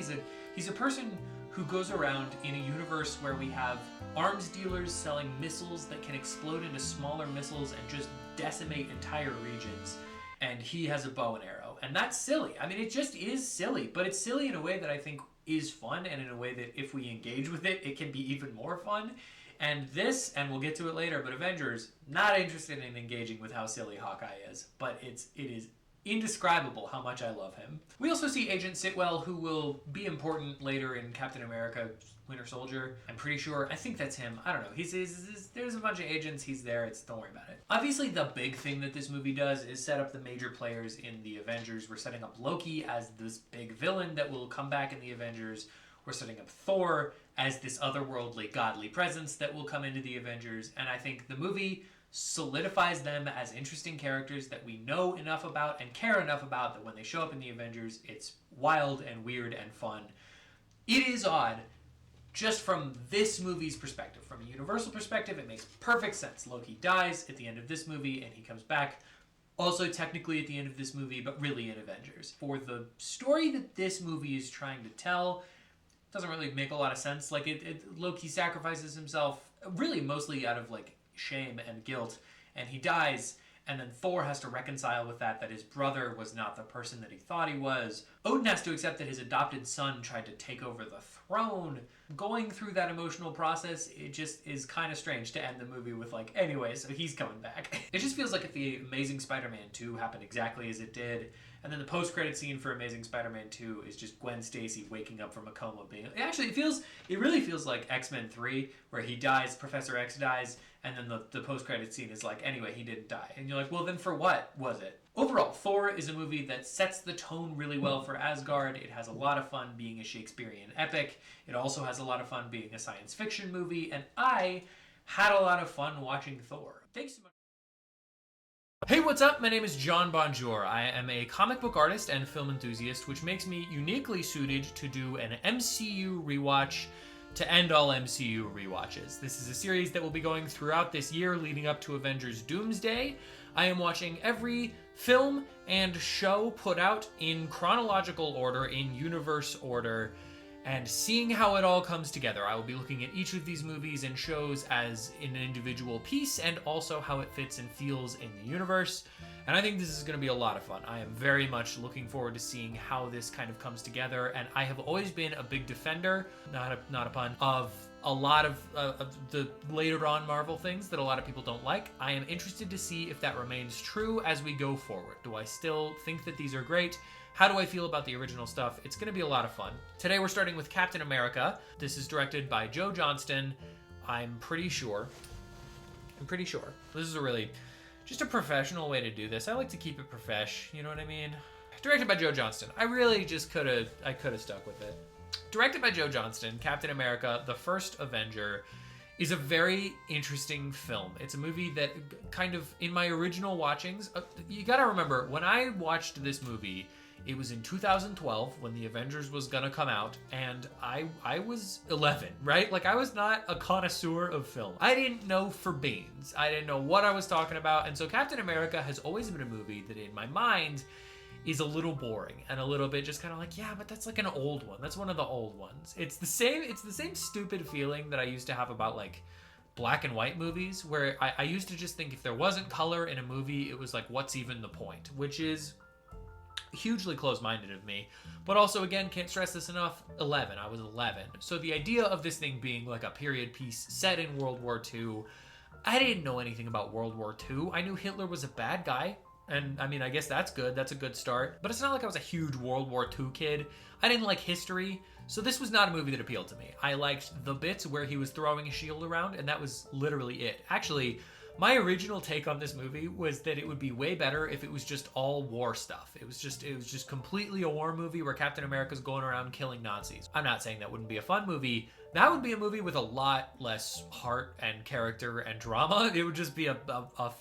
He's a person who goes around in a universe where we have arms dealers selling missiles that can explode into smaller missiles and just decimate entire regions. And he has a bow and arrow. And that's silly. I mean, it just is silly, but it's silly in a way that I think is fun, and in a way that if we engage with it, it can be even more fun. And this, and we'll get to it later, but Avengers, not interested in engaging with how silly Hawkeye is, but it is indescribable how much I love him. We also see Agent Sitwell, who will be important later in Captain America Winter Soldier. I'm pretty sure, I think that's him. I don't know. There's a bunch of agents. He's there. Don't worry about it. Obviously, the big thing that this movie does is set up the major players in the Avengers. We're setting up Loki as this big villain that will come back in the Avengers. We're setting up Thor as this otherworldly, godly presence that will come into the Avengers. And I think the movie solidifies them as interesting characters that we know enough about and care enough about that when they show up in the Avengers, it's wild and weird and fun. It is odd, just from this movie's perspective. From a Universal perspective, it makes perfect sense. Loki dies at the end of this movie, and he comes back also technically at the end of this movie, but really in Avengers. For the story that this movie is trying to tell, it doesn't really make a lot of sense. Like, Loki sacrifices himself really mostly out of, like, shame and guilt, and he dies, and then Thor has to reconcile with that his brother was not the person that he thought he was. Odin has to accept that his adopted son tried to take over the throne. Going through that emotional process, it just is kind of strange to end the movie with, like, anyway, so he's coming back. It just feels like if the Amazing Spider-Man 2 happened exactly as it did, and then the post-credit scene for Amazing Spider-Man 2 is just Gwen Stacy waking up from a coma it really feels like X-Men 3, where he dies, Professor X dies, and then the post-credit scene is like, anyway, he didn't die. And you're like, well, then for what was it? Overall, Thor is a movie that sets the tone really well for Asgard. It has a lot of fun being a Shakespearean epic. It also has a lot of fun being a science fiction movie, and I had a lot of fun watching Thor. Thanks so much. Hey, what's up? My name is John Bonjour. I am a comic book artist and film enthusiast, which makes me uniquely suited to do an MCU rewatch to end all MCU rewatches. This is a series that will be going throughout this year leading up to Avengers Doomsday. I am watching every film and show put out in chronological order, in universe order, and seeing how it all comes together. I will be looking at each of these movies and shows as an individual piece, and also how it fits and feels in the universe. And I think this is going to be a lot of fun. I am very much looking forward to seeing how this kind of comes together. And I have always been a big defender, not a pun, of a lot of the later on Marvel things that a lot of people don't like. I am interested to see if that remains true as we go forward. Do I still think that these are great? How do I feel about the original stuff? It's going to be a lot of fun. Today we're starting with Captain America. This is directed by Joe Johnston. I'm pretty sure. This is just a professional way to do this. I like to keep it profesh, you know what I mean? Directed by Joe Johnston. I really just could have stuck with it. Directed by Joe Johnston, Captain America, The First Avenger, is a very interesting film. It's a movie that kind of, in my original watchings, you gotta remember, when I watched this movie, it was in 2012 when The Avengers was gonna come out, and I was 11, right? Like, I was not a connoisseur of film. I didn't know for beans. I didn't know what I was talking about, and so Captain America has always been a movie that in my mind is a little boring and a little bit just kind of like, yeah, but that's like an old one. That's one of the old ones. It's the same stupid feeling that I used to have about like black and white movies, where I used to just think if there wasn't color in a movie, it was like, what's even the point? Which is hugely close-minded of me, but also, again, can't stress this enough, 11. I was 11. So the idea of this thing being like a period piece set in World War II, I didn't know anything about World War II. I knew Hitler was a bad guy, and I mean, I guess that's good. That's a good start, but it's not like I was a huge World War II kid. I didn't like history, so this was not a movie that appealed to me. I liked the bits where he was throwing a shield around, and that was literally it. Actually, my original take on this movie was that it would be way better if it was just all war stuff. It was just completely a war movie where Captain America's going around killing Nazis. I'm not saying that wouldn't be a fun movie. that would be a movie with a lot less heart and character and drama. It would just be a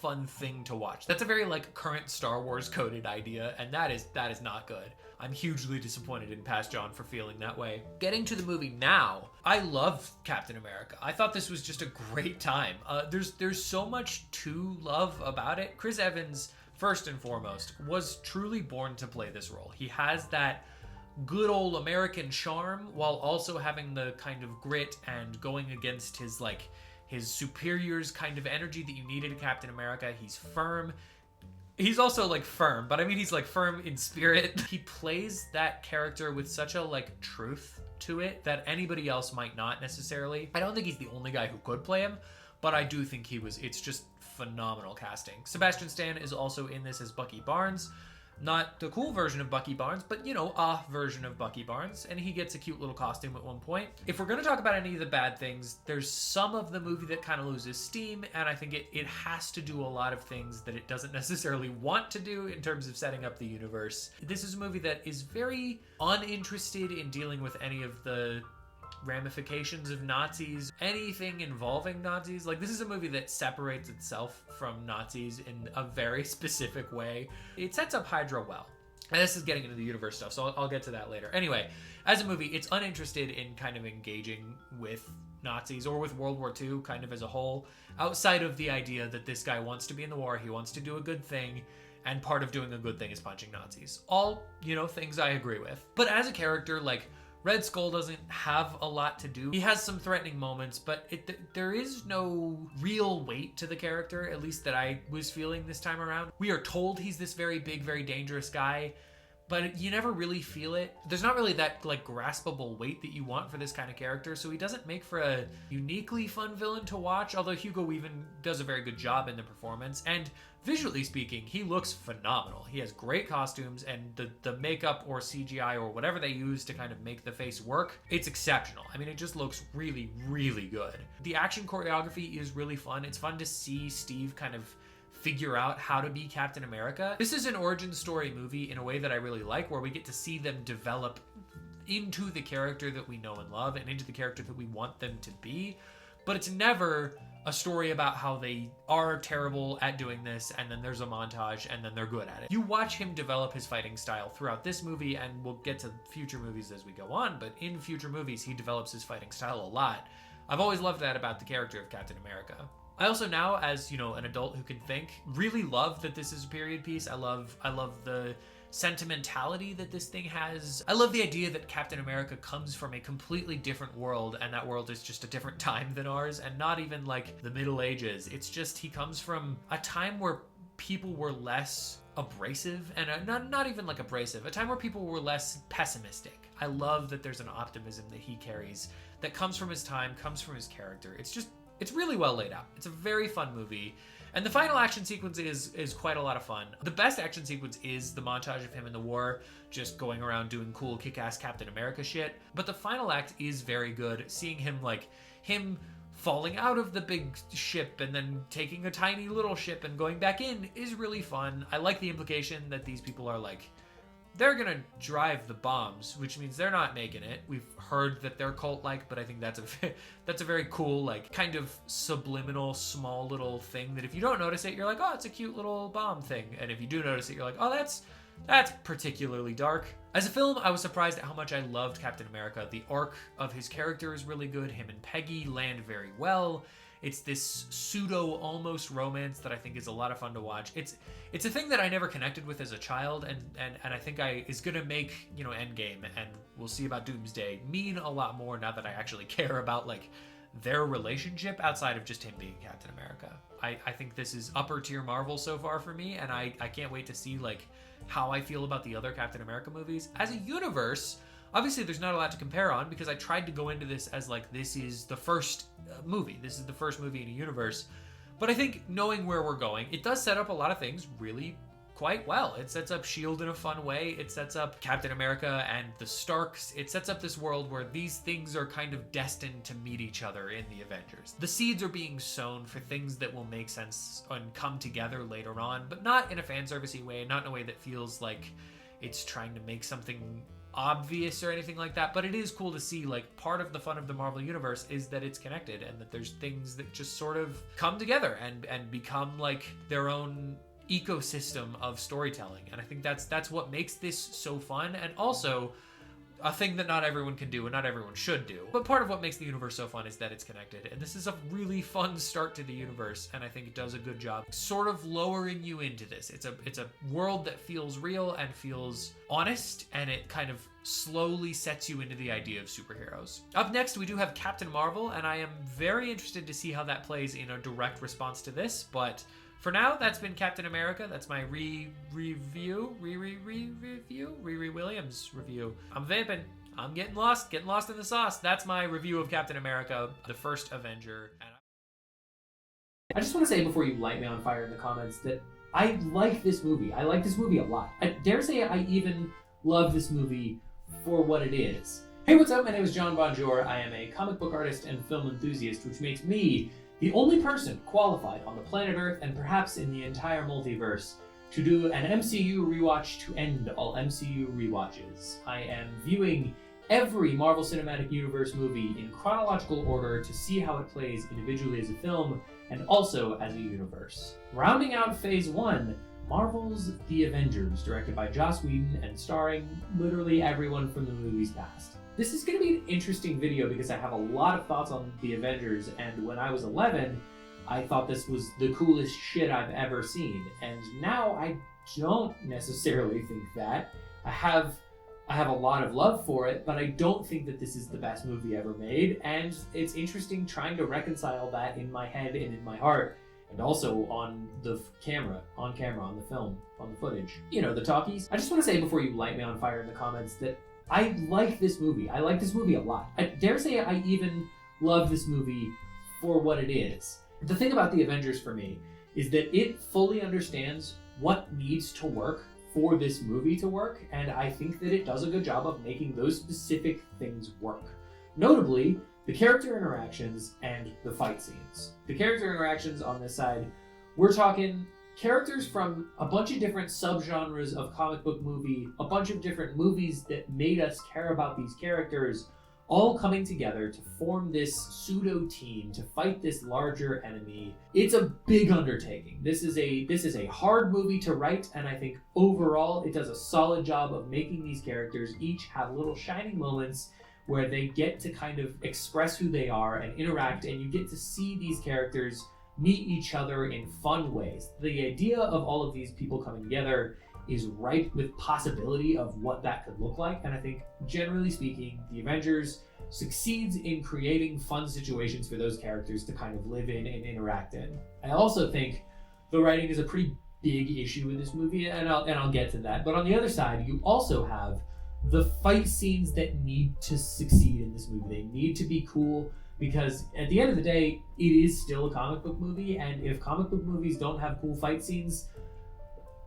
fun thing to watch. That's a very like current Star Wars coded idea, and that is not good. I'm hugely disappointed in Past John for feeling that way. Getting to the movie now, I love Captain America. I thought this was just a great time. There's so much to love about it. Chris Evans, first and foremost, was truly born to play this role. He has that good old American charm while also having the kind of grit and going against his superiors kind of energy that you needed in Captain America. He's firm. He's also like firm, but I mean he's like firm in spirit. He plays that character with such a like truth to it that anybody else might not necessarily. I don't think he's the only guy who could play him, but I do think it's just phenomenal casting. Sebastian Stan is also in this as Bucky Barnes. Not the cool version of Bucky Barnes, but, you know, a version of Bucky Barnes. And he gets a cute little costume at one point. If we're going to talk about any of the bad things, there's some of the movie that kind of loses steam. And I think it has to do a lot of things that it doesn't necessarily want to do in terms of setting up the universe. This is a movie that is very uninterested in dealing with any of the ramifications of Nazis, anything involving Nazis. Like, this is a movie that separates itself from Nazis in a very specific way. It sets up Hydra well. And this is getting into the universe stuff, so I'll get to that later. Anyway, as a movie, it's uninterested in kind of engaging with Nazis or with World War II kind of as a whole, outside of the idea that this guy wants to be in the war, he wants to do a good thing, and part of doing a good thing is punching Nazis. All, you know, things I agree with. But as a character, like, Red Skull doesn't have a lot to do. He has some threatening moments, but there is no real weight to the character, at least that I was feeling this time around. We are told he's this very big, very dangerous guy, but you never really feel it. There's not really that like graspable weight that you want for this kind of character, so he doesn't make for a uniquely fun villain to watch, although Hugo Weaving does a very good job in the performance. And visually speaking, he looks phenomenal. He has great costumes, and the makeup or CGI or whatever they use to kind of make the face work, it's exceptional. I mean, it just looks really, really good. The action choreography is really fun. It's fun to see Steve kind of figure out how to be Captain America. This is an origin story movie in a way that I really like, where we get to see them develop into the character that we know and love and into the character that we want them to be. But it's never a story about how they are terrible at doing this, and then there's a montage, and then they're good at it. You watch him develop his fighting style throughout this movie, and we'll get to future movies as we go on, but in future movies, he develops his fighting style a lot. I've always loved that about the character of Captain America. I also now, as you know, an adult who can think, really love that this is a period piece. I love the sentimentality that this thing has. I love the idea that Captain America comes from a completely different world, and that world is just a different time than ours, and not even like the Middle Ages. It's just he comes from a time where people were less abrasive, and not even like abrasive, a time where people were less pessimistic. I love that there's an optimism that he carries that comes from his time, comes from his character. It's really well laid out. It's a very fun movie. And the final action sequence is quite a lot of fun. The best action sequence is the montage of him in the war, just going around doing cool kick-ass Captain America shit. But the final act is very good. Seeing him falling out of the big ship and then taking a tiny little ship and going back in is really fun. I like the implication that these people are like, they're gonna drive the bombs, which means they're not making it. We've heard that they're cult-like, but I think that's a very cool, like, kind of subliminal, small little thing that if you don't notice it, you're like, oh, it's a cute little bomb thing. And if you do notice it, you're like, oh, that's particularly dark. As a film, I was surprised at how much I loved Captain America. The arc of his character is really good. Him and Peggy land very well. It's this pseudo almost romance that I think is a lot of fun to watch. It's a thing that I never connected with as a child, and I think is gonna make, you know, Endgame, and we'll see about Doomsday, mean a lot more now that I actually care about like their relationship outside of just him being Captain America. I think this is upper tier Marvel so far for me, and I can't wait to see like how I feel about the other Captain America movies. As a universe, obviously there's not a lot to compare on because I tried to go into this as like this is the first movie. This is the first movie in a universe. But I think knowing where we're going, it does set up a lot of things really quite well. It sets up S.H.I.E.L.D. in a fun way. It sets up Captain America and the Starks. It sets up this world where these things are kind of destined to meet each other in the Avengers. The seeds are being sown for things that will make sense and come together later on, but not in a fan servicey way, not in a way that feels like it's trying to make something obvious or anything like that, but it is cool to see, like, part of the fun of the Marvel Universe is that it's connected and that there's things that just sort of come together and become like their own ecosystem of storytelling. And I think that's what makes this so fun, and also a thing that not everyone can do and not everyone should do. But part of what makes the universe so fun is that it's connected. And this is a really fun start to the universe, and I think it does a good job sort of lowering you into this. It's a world that feels real and feels honest, and it kind of slowly sets you into the idea of superheroes. Up next, we do have Captain Marvel, and I am very interested to see how that plays in a direct response to this, but for now, that's been Captain America. That's my Riri Williams review. I'm vamping. I'm getting lost in the sauce. That's my review of Captain America, the first Avenger. I just want to say before you light me on fire in the comments that I like this movie. I like this movie a lot. I dare say I even love this movie for what it is. Hey, what's up? My name is John Bonjour. I am a comic book artist and film enthusiast, which makes me the only person qualified on the planet Earth, and perhaps in the entire multiverse, to do an MCU rewatch to end all MCU rewatches. I am viewing every Marvel Cinematic Universe movie in chronological order to see how it plays individually as a film and also as a universe. Rounding out Phase 1, Marvel's The Avengers, directed by Joss Whedon and starring literally everyone from the movie's past. This is going to be an interesting video because I have a lot of thoughts on The Avengers, and when I was 11, I thought this was the coolest shit I've ever seen, and now I don't necessarily think that. I have a lot of love for it, but I don't think that this is the best movie ever made, and it's interesting trying to reconcile that in my head and in my heart, and also on the camera, on the film, on the footage. You know, the talkies. I just want to say before you light me on fire in the comments that I like this movie. I like this movie a lot. I dare say I even love this movie for what it is. The thing about The Avengers for me is that it fully understands what needs to work for this movie to work, and I think that it does a good job of making those specific things work. Notably, the character interactions and the fight scenes. The character interactions on this side, we're talking characters from a bunch of different subgenres of comic book movie, a bunch of different movies that made us care about these characters, all coming together to form this pseudo team to fight this larger enemy. It's a big undertaking. This is a hard movie to write, and I think overall it does a solid job of making these characters each have little shining moments where they get to kind of express who they are and interact, and you get to see these characters meet each other in fun ways. The idea of all of these people coming together is ripe with possibility of what that could look like, and I think, generally speaking, The Avengers succeeds in creating fun situations for those characters to kind of live in and interact in. I also think the writing is a pretty big issue in this movie, and I'll get to that. But on the other side, you also have the fight scenes that need to succeed in this movie. They need to be cool, because at the end of the day, it is still a comic book movie, and if comic book movies don't have cool fight scenes,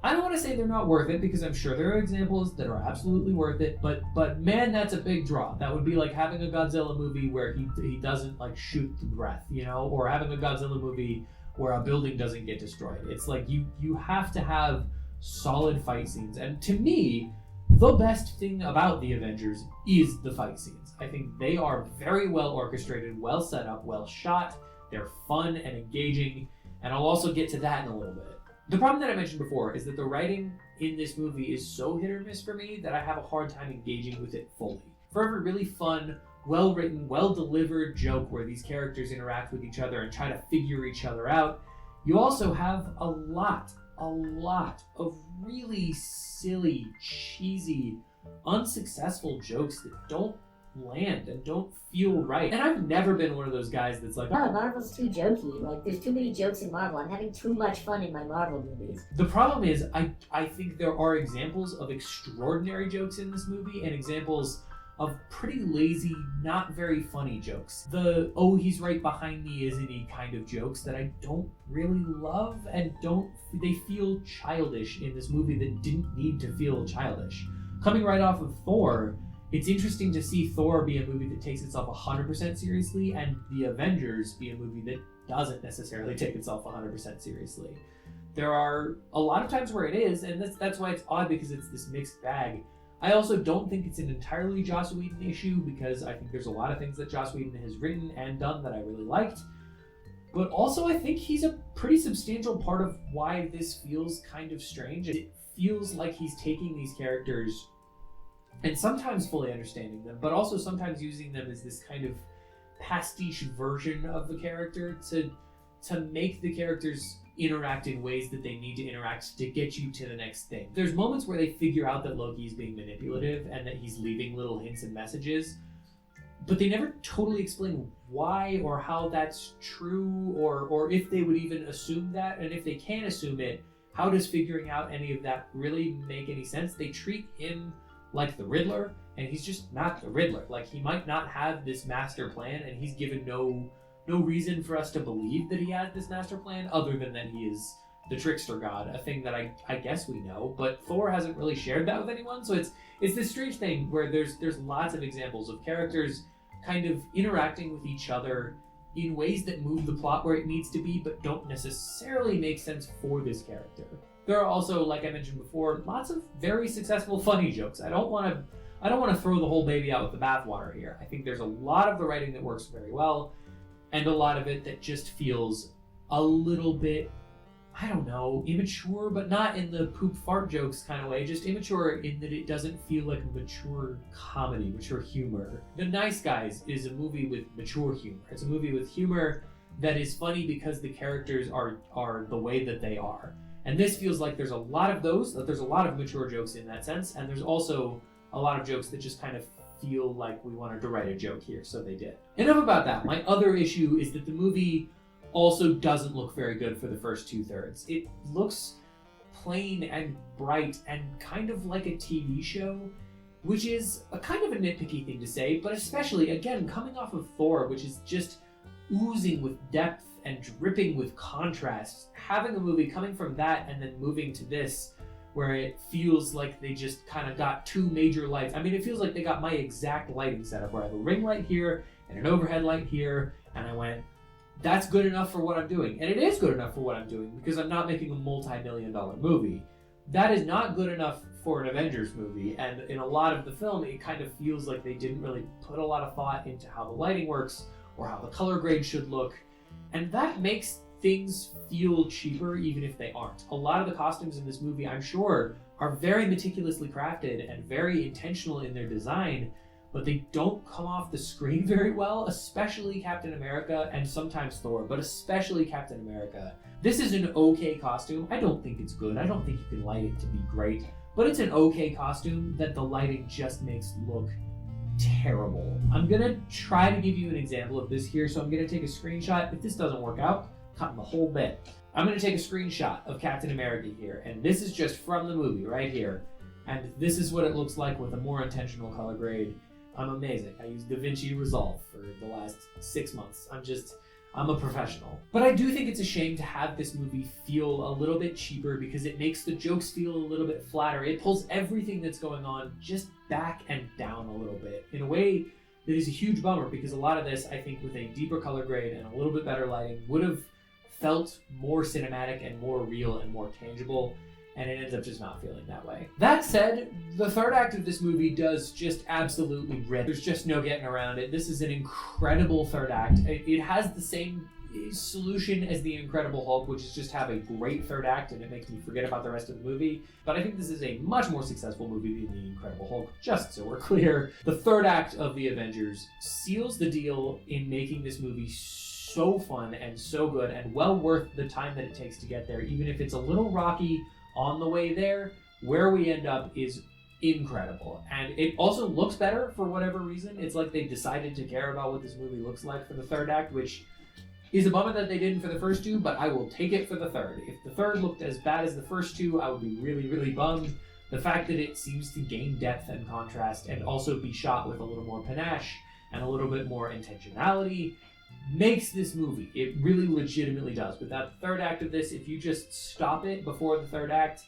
I don't want to say they're not worth it, because I'm sure there are examples that are absolutely worth it, but man, that's a big draw. That would be like having a Godzilla movie where he doesn't like shoot the breath, you know, or having a Godzilla movie where a building doesn't get destroyed. It's like you have to have solid fight scenes, and to me, the best thing about The Avengers is the fight scenes. I think they are very well orchestrated, well set up, well shot. They're fun and engaging, and I'll also get to that in a little bit. The problem that I mentioned before is that the writing in this movie is so hit or miss for me that I have a hard time engaging with it fully. For every really fun, well-written, well-delivered joke where these characters interact with each other and try to figure each other out, you also have a lot of really silly, cheesy, unsuccessful jokes that don't land and don't feel right. And I've never been one of those guys that's like, oh, Marvel's too jokey. Like, there's too many jokes in Marvel. I'm having too much fun in my Marvel movies. The problem is, I think there are examples of extraordinary jokes in this movie and examples of pretty lazy, not very funny jokes. The, oh, he's right behind me, isn't he, kind of jokes that I don't really love and they feel childish in this movie that didn't need to feel childish. Coming right off of Thor, it's interesting to see Thor be a movie that takes itself 100% seriously and The Avengers be a movie that doesn't necessarily take itself 100% seriously. There are a lot of times where it is, and that's why it's odd, because it's this mixed bag. I also don't think it's an entirely Joss Whedon issue, because I think there's a lot of things that Joss Whedon has written and done that I really liked. But also, I think he's a pretty substantial part of why this feels kind of strange. It feels like he's taking these characters and sometimes fully understanding them, but also sometimes using them as this kind of pastiche version of the character to make the characters interact in ways that they need to interact to get you to the next thing. There's moments where they figure out that Loki is being manipulative and that he's leaving little hints and messages, but they never totally explain why or how that's true, or if they would even assume that, and if they can assume it, how does figuring out any of that really make any sense? They treat him like the Riddler, and he's just not the Riddler. Like, he might not have this master plan, and he's given no reason for us to believe that he has this master plan, other than that he is the trickster god, a thing that I guess we know, but Thor hasn't really shared that with anyone. So it's this strange thing where there's lots of examples of characters kind of interacting with each other in ways that move the plot where it needs to be, but don't necessarily make sense for this character. There are also, like I mentioned before, lots of very successful funny jokes. I don't want to throw the whole baby out with the bathwater here. I think there's a lot of the writing that works very well, and a lot of it that just feels a little bit, I don't know, immature, but not in the poop fart jokes kind of way, just immature in that it doesn't feel like mature comedy, mature humor. The Nice Guys is a movie with mature humor. It's a movie with humor that is funny because the characters are the way that they are. And this feels like there's a lot of those, that there's a lot of mature jokes in that sense, and there's also a lot of jokes that just kind of feel like we wanted to write a joke here, so they did. Enough about that. My other issue is that the movie also doesn't look very good for the first 2/3. It looks plain and bright and kind of like a TV show, which is a kind of a nitpicky thing to say, but especially, again, coming off of Thor, which is just oozing with depth and dripping with contrast, having a movie coming from that and then moving to this, where it feels like they just kind of got two major lights. I mean, it feels like they got my exact lighting setup, where I have a ring light here and an overhead light here, and I went, that's good enough for what I'm doing. And it is good enough for what I'm doing, because I'm not making a multi-million-dollar movie. That is not good enough for an Avengers movie, and in a lot of the film, it kind of feels like they didn't really put a lot of thought into how the lighting works, or how the color grade should look, and that makes things feel cheaper even if they aren't. A lot of the costumes in this movie, I'm sure, are very meticulously crafted and very intentional in their design, but they don't come off the screen very well, especially Captain America and sometimes Thor, but especially Captain America. This is an okay costume. I don't think it's good. I don't think you can light it to be great, but it's an okay costume that the lighting just makes look terrible. I'm gonna try to give you an example of this here, so I'm gonna take a screenshot. If this doesn't work out, cutting the whole bit. I'm gonna take a screenshot of Captain America here, and this is just from the movie right here. And this is what it looks like with a more intentional color grade. I'm amazing. I used DaVinci Resolve for the last 6 months. I'm a professional. But I do think it's a shame to have this movie feel a little bit cheaper, because it makes the jokes feel a little bit flatter. It pulls everything that's going on just back and down a little bit in a way that is a huge bummer, because a lot of this, I think, with a deeper color grade and a little bit better lighting, would have felt more cinematic and more real and more tangible, and it ends up just not feeling that way. That said, the third act of this movie does just absolutely rip. There's just no getting around it. This is an incredible third act. It has the same solution as The Incredible Hulk, which is just have a great third act, and it makes me forget about the rest of the movie. But I think this is a much more successful movie than The Incredible Hulk, just so we're clear. The third act of The Avengers seals the deal in making this movie so fun and so good, and well worth the time that it takes to get there, even if it's a little rocky on the way there. Where we end up is incredible, and it also looks better for whatever reason. It's like they decided to care about what this movie looks like for the third act, which is a bummer that they didn't for the first two, but I will take it for the third. If the third looked as bad as the first two, I would be really, really bummed. The fact that it seems to gain depth and contrast and also be shot with a little more panache and a little bit more intentionality makes this movie. It really legitimately does. Without the third act of this, if you just stop it before the third act,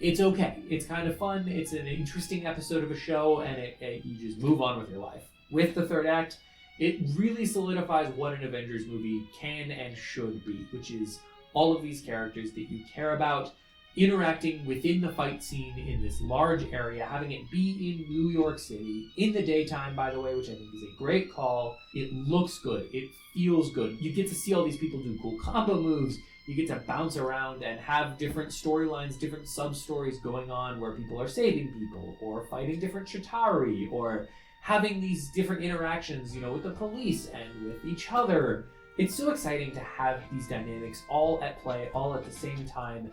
it's okay. It's kind of fun. It's an interesting episode of a show, and you just move on with your life. With the third act, it really solidifies what an Avengers movie can and should be, which is all of these characters that you care about, interacting within the fight scene in this large area, having it be in New York City, in the daytime, by the way, which I think is a great call. It looks good. It feels good. You get to see all these people do cool combo moves. You get to bounce around and have different storylines, different sub-stories going on where people are saving people or fighting different Chitauri or having these different interactions, with the police and with each other. It's so exciting to have these dynamics all at play, all at the same time.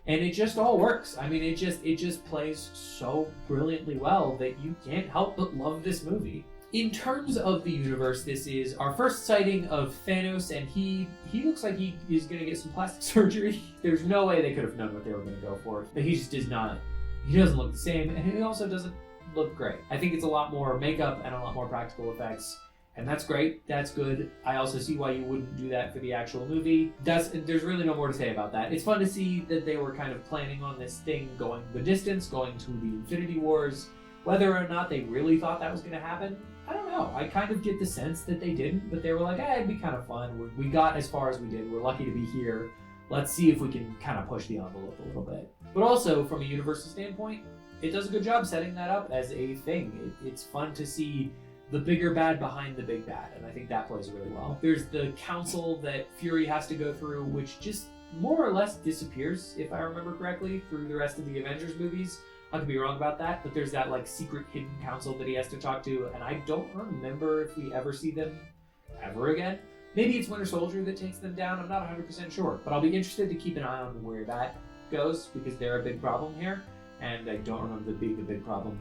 And it just all works. I mean, it just plays so brilliantly well that you can't help but love this movie. In terms of the universe, this is our first sighting of Thanos, and he looks like he is going to get some plastic surgery. There's no way they could have known what they were going to go for. But he just does not. He doesn't look the same, and he also doesn't look great. I think it's a lot more makeup and a lot more practical effects. And that's great. That's good. I also see why you wouldn't do that for the actual movie. There's really no more to say about that. It's fun to see that they were kind of planning on this thing going the distance, going to the Infinity Wars. Whether or not they really thought that was going to happen, I don't know. I kind of get the sense that they didn't, but they were like, it'd be kind of fun. We got as far as we did. We're lucky to be here. Let's see if we can kind of push the envelope a little bit. But also, from a Universal standpoint, it does a good job setting that up as a thing. It's fun to see the bigger bad behind the big bad, and I think that plays really well. There's the council that Fury has to go through, which just more or less disappears, if I remember correctly, through the rest of the Avengers movies. I could be wrong about that, but there's that secret hidden council that he has to talk to, and I don't remember if we ever see them ever again. Maybe it's Winter Soldier that takes them down, I'm not 100% sure, but I'll be interested to keep an eye on where that goes, because they're a big problem here, and I don't remember them being a big problem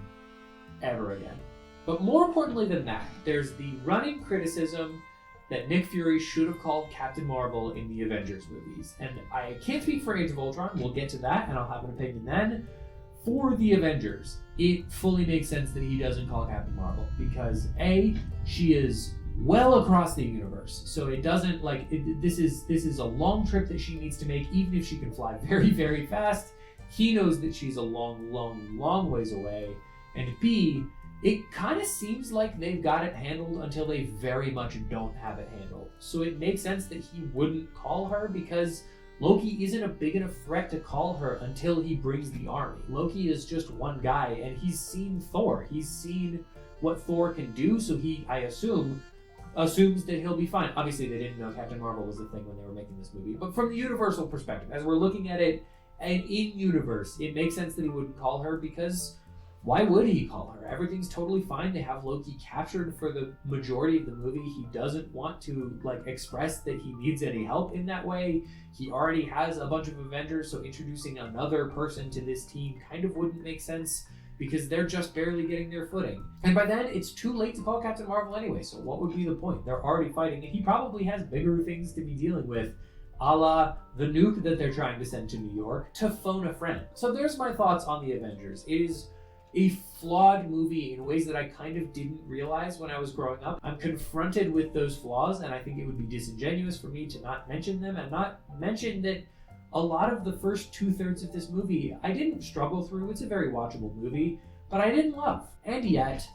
ever again. But more importantly than that, there's the running criticism that Nick Fury should have called Captain Marvel in the Avengers movies. And I can't speak for Age of Ultron, we'll get to that, and I'll have an opinion then. For the Avengers, it fully makes sense that he doesn't call Captain Marvel, because A, she is well across the universe, so it doesn't, this is a long trip that she needs to make, even if she can fly very, very fast. He knows that she's a long ways away, and B, it kind of seems like they've got it handled until they very much don't have it handled. So it makes sense that he wouldn't call her, because Loki isn't a big enough threat to call her until he brings the army. Loki is just one guy, and he's seen Thor. He's seen what Thor can do, so he, I assume, assumes that he'll be fine. Obviously, they didn't know Captain Marvel was a thing when they were making this movie, but from the Universal perspective, as we're looking at it, and in-universe, it makes sense that he wouldn't call her, because why would he call her? Everything's totally fine. They have Loki captured for the majority of the movie. He doesn't want to express that he needs any help in that way. He already has a bunch of Avengers, so introducing another person to this team kind of wouldn't make sense, because they're just barely getting their footing. And by then, it's too late to call Captain Marvel anyway, so what would be the point? They're already fighting, and he probably has bigger things to be dealing with, a la the nuke that they're trying to send to New York, to phone a friend. So there's my thoughts on the Avengers. It is a flawed movie in ways that I kind of didn't realize when I was growing up. I'm confronted with those flaws, and I think it would be disingenuous for me to not mention them and not mention that a lot of the first 2/3 of this movie I didn't struggle through. It's a very watchable movie, but I didn't love. And yet,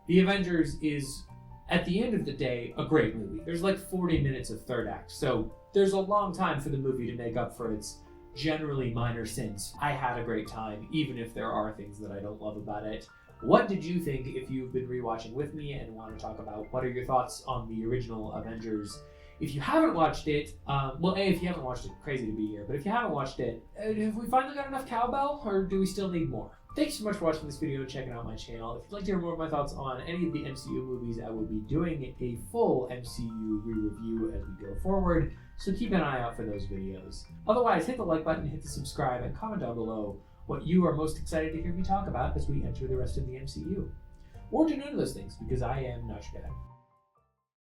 The Avengers is, at the end of the day, a great movie. There's 40 minutes of third act, so there's a long time for the movie to make up for its generally minor sins. I had a great time, even if there are things that I don't love about it. What did you think if you've been rewatching with me and want to talk about what are your thoughts on the original Avengers? If you haven't watched it, if you haven't watched it, crazy to be here, but if you haven't watched it, have we finally got enough cowbell, or do we still need more? Thanks so much for watching this video and checking out my channel. If you'd like to hear more of my thoughts on any of the MCU movies, I will be doing a full MCU re-review as we go forward, so keep an eye out for those videos. Otherwise, hit the like button, hit the subscribe, and comment down below what you are most excited to hear me talk about as we enter the rest of the MCU. Or do none of those things, because I am not your dad.